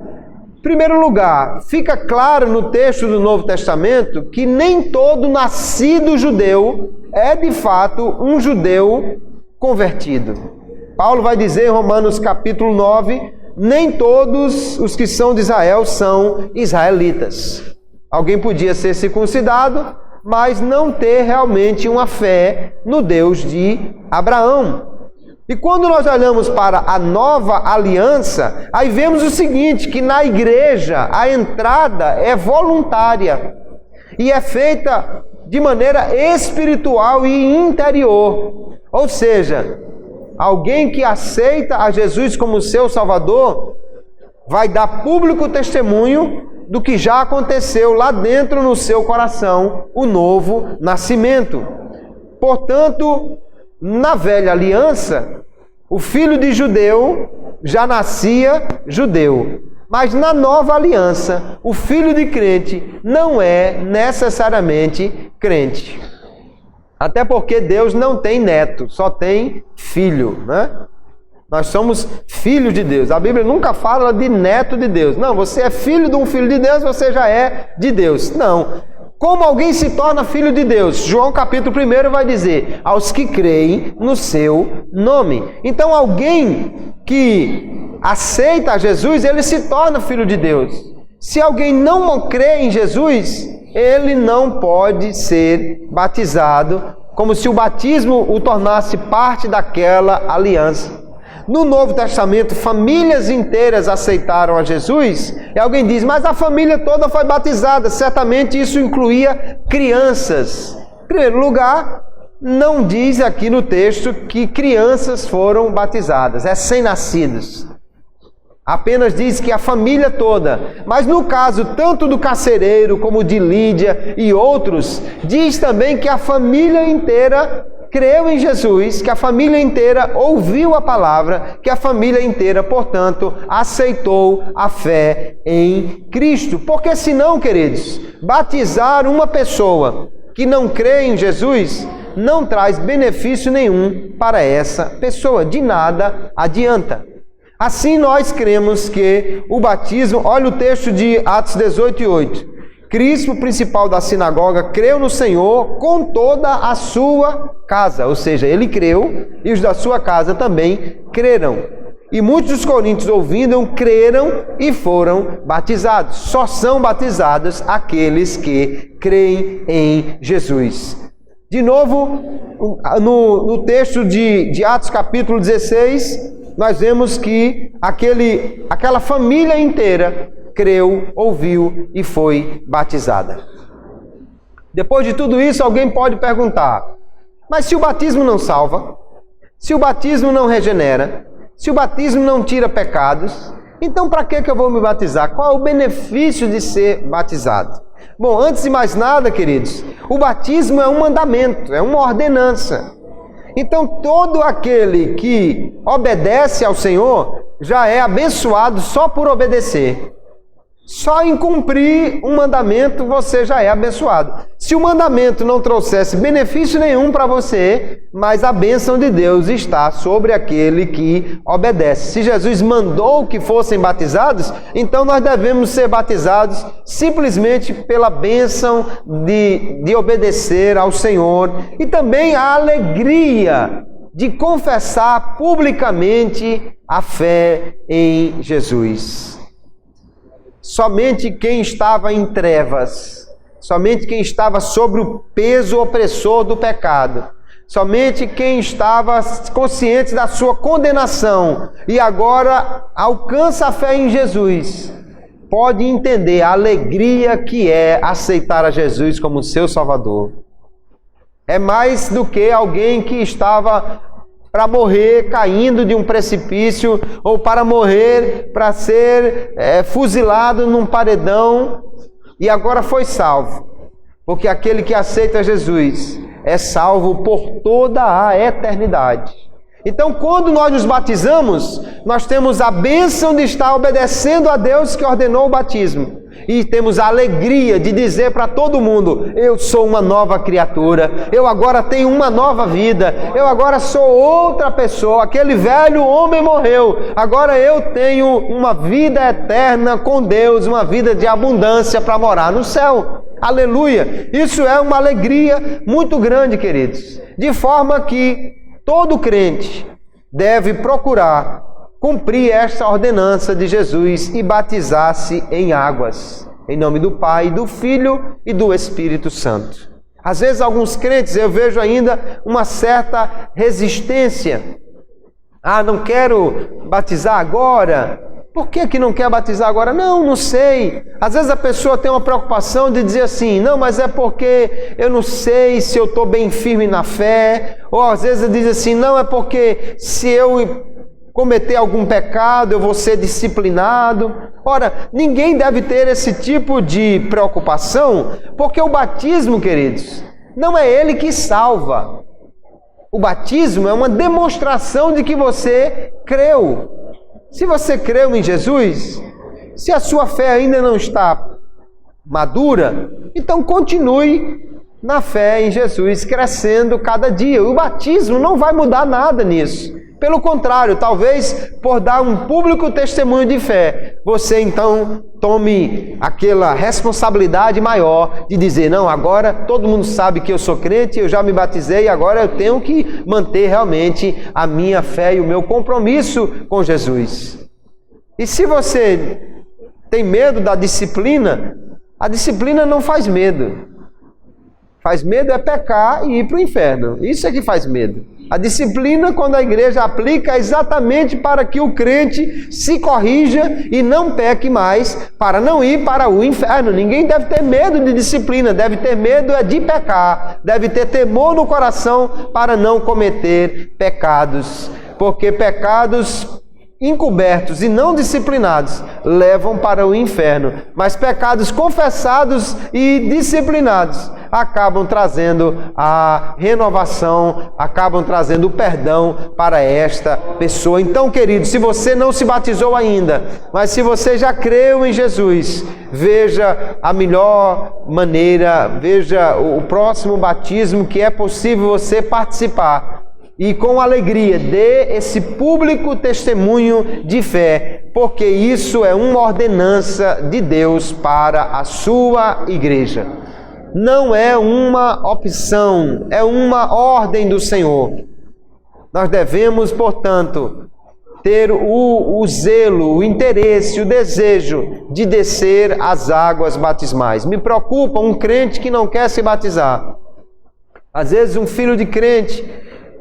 em primeiro lugar, fica claro no texto do Novo Testamento que nem todo nascido judeu é de fato um judeu convertido. Paulo vai dizer em Romanos capítulo 9, nem todos os que são de Israel são israelitas. Alguém podia ser circuncidado, mas não ter realmente uma fé no Deus de Abraão. E quando nós olhamos para a nova aliança, aí vemos o seguinte, que na igreja a entrada é voluntária e é feita de maneira espiritual e interior. Ou seja, alguém que aceita a Jesus como seu Salvador vai dar público testemunho do que já aconteceu lá dentro no seu coração, o novo nascimento. Portanto, na velha aliança, o filho de judeu já nascia judeu. Mas na nova aliança, o filho de crente não é necessariamente crente. Até porque Deus não tem neto, só tem filho, né? Nós somos filhos de Deus. A Bíblia nunca fala de neto de Deus. Não, você é filho de um filho de Deus, você já é de Deus. Não. Como alguém se torna filho de Deus? João capítulo 1 vai dizer, aos que creem no seu nome. Então alguém que aceita Jesus, ele se torna filho de Deus. Se alguém não crê em Jesus, ele não pode ser batizado, como se o batismo o tornasse parte daquela aliança. No Novo Testamento, famílias inteiras aceitaram a Jesus, e alguém diz, mas a família toda foi batizada. Certamente isso incluía crianças. Em primeiro lugar, não diz aqui no texto que crianças foram batizadas, é recém-nascidos. Apenas diz que a família toda. Mas no caso tanto do carcereiro como de Lídia e outros, diz também que a família inteira creu em Jesus, que a família inteira ouviu a palavra, que a família inteira, portanto, aceitou a fé em Cristo. Porque senão, queridos, batizar uma pessoa que não crê em Jesus não traz benefício nenhum para essa pessoa, de nada adianta. Assim nós cremos que o batismo, olha o texto de Atos 18:8. Crispo, principal da sinagoga, creu no Senhor com toda a sua casa. Ou seja, ele creu e os da sua casa também creram. E muitos dos coríntios, ouvindo, creram e foram batizados. Só são batizados aqueles que creem em Jesus. De novo, no texto de Atos capítulo 16, nós vemos que aquela família inteira creu, ouviu e foi batizada. Depois de tudo isso, alguém pode perguntar, mas se o batismo não salva, se o batismo não regenera, se o batismo não tira pecados, então para que eu vou me batizar? Qual é o benefício de ser batizado? Bom, antes de mais nada, queridos, o batismo é um mandamento, é uma ordenança. Então todo aquele que obedece ao Senhor já é abençoado só por obedecer. Só em cumprir um mandamento você já é abençoado. Se o mandamento não trouxesse benefício nenhum para você, mas a bênção de Deus está sobre aquele que obedece. Se Jesus mandou que fossem batizados, então nós devemos ser batizados simplesmente pela bênção de obedecer ao Senhor e também a alegria de confessar publicamente a fé em Jesus. Somente quem estava em trevas, somente quem estava sobre o peso opressor do pecado, somente quem estava consciente da sua condenação e agora alcança a fé em Jesus, pode entender a alegria que é aceitar a Jesus como seu Salvador. É mais do que alguém que estava para morrer caindo de um precipício, ou para morrer, para ser fuzilado num paredão, e agora foi salvo. Porque aquele que aceita Jesus é salvo por toda a eternidade. Então, quando nós nos batizamos, nós temos a bênção de estar obedecendo a Deus que ordenou o batismo. E temos a alegria de dizer para todo mundo, eu sou uma nova criatura, eu agora tenho uma nova vida, eu agora sou outra pessoa, aquele velho homem morreu, agora eu tenho uma vida eterna com Deus, uma vida de abundância para morar no céu. Aleluia! Isso é uma alegria muito grande, queridos. De forma que todo crente deve procurar cumprir esta ordenança de Jesus e batizar-se em águas, em nome do Pai, do Filho e do Espírito Santo. Às vezes alguns crentes eu vejo ainda uma certa resistência. Não quero batizar agora. Por que não quer batizar agora? Não sei. Às vezes a pessoa tem uma preocupação de dizer assim, não, mas é porque eu não sei se eu estou bem firme na fé. Ou às vezes diz assim, não, é porque se eu cometer algum pecado, eu vou ser disciplinado. Ora, ninguém deve ter esse tipo de preocupação, porque o batismo, queridos, não é ele que salva. O batismo é uma demonstração de que você creu. Se você creu em Jesus, se a sua fé ainda não está madura, então continue na fé em Jesus, crescendo cada dia. O batismo não vai mudar nada nisso. Pelo contrário, talvez por dar um público testemunho de fé, você então tome aquela responsabilidade maior de dizer, não, agora todo mundo sabe que eu sou crente, eu já me batizei, agora eu tenho que manter realmente a minha fé e o meu compromisso com Jesus. E se você tem medo da disciplina, a disciplina não faz medo. Faz medo é pecar e ir para o inferno. Isso é que faz medo. A disciplina, quando a igreja aplica, é exatamente para que o crente se corrija e não peque mais, para não ir para o inferno. Ninguém deve ter medo de disciplina, deve ter medo é de pecar, deve ter temor no coração para não cometer pecados, porque pecados encobertos e não disciplinados levam para o inferno, mas pecados confessados e disciplinados acabam trazendo a renovação, acabam trazendo o perdão para esta pessoa. Então, querido, se você não se batizou ainda, mas se você já creu em Jesus, veja a melhor maneira, veja o próximo batismo que é possível você participar. E com alegria dê esse público testemunho de fé, porque isso é uma ordenança de Deus para a sua igreja. Não é uma opção, é uma ordem do Senhor. Nós devemos, portanto, ter o zelo, o interesse, o desejo de descer as águas batismais. Me preocupa um crente que não quer se batizar. Às vezes um filho de crente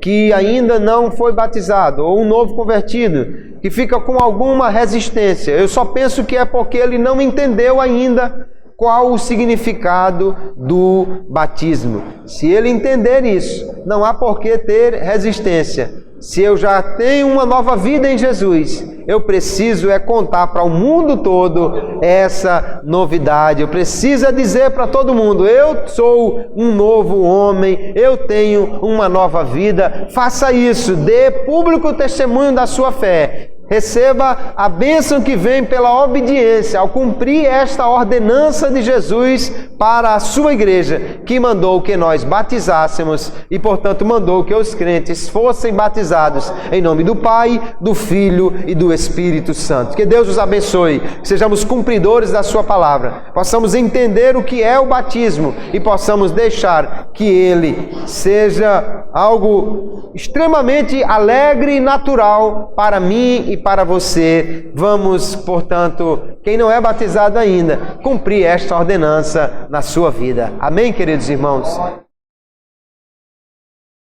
que ainda não foi batizado, ou um novo convertido, que fica com alguma resistência. Eu só penso que é porque ele não entendeu ainda qual o significado do batismo. Se ele entender isso, não há por que ter resistência. Se eu já tenho uma nova vida em Jesus, eu preciso contar para o mundo todo essa novidade. Eu preciso dizer para todo mundo, eu sou um novo homem, eu tenho uma nova vida. Faça isso, dê público testemunho da sua fé. Receba a bênção que vem pela obediência, ao cumprir esta ordenança de Jesus para a sua igreja, que mandou que nós batizássemos e, portanto, mandou que os crentes fossem batizados em nome do Pai, do Filho e do Espírito Santo. Que Deus os abençoe, que sejamos cumpridores da sua palavra, possamos entender o que é o batismo e possamos deixar que ele seja algo extremamente alegre e natural para mim e para você. Vamos, portanto, quem não é batizado ainda, cumprir esta ordenança na sua vida. Amém, queridos irmãos?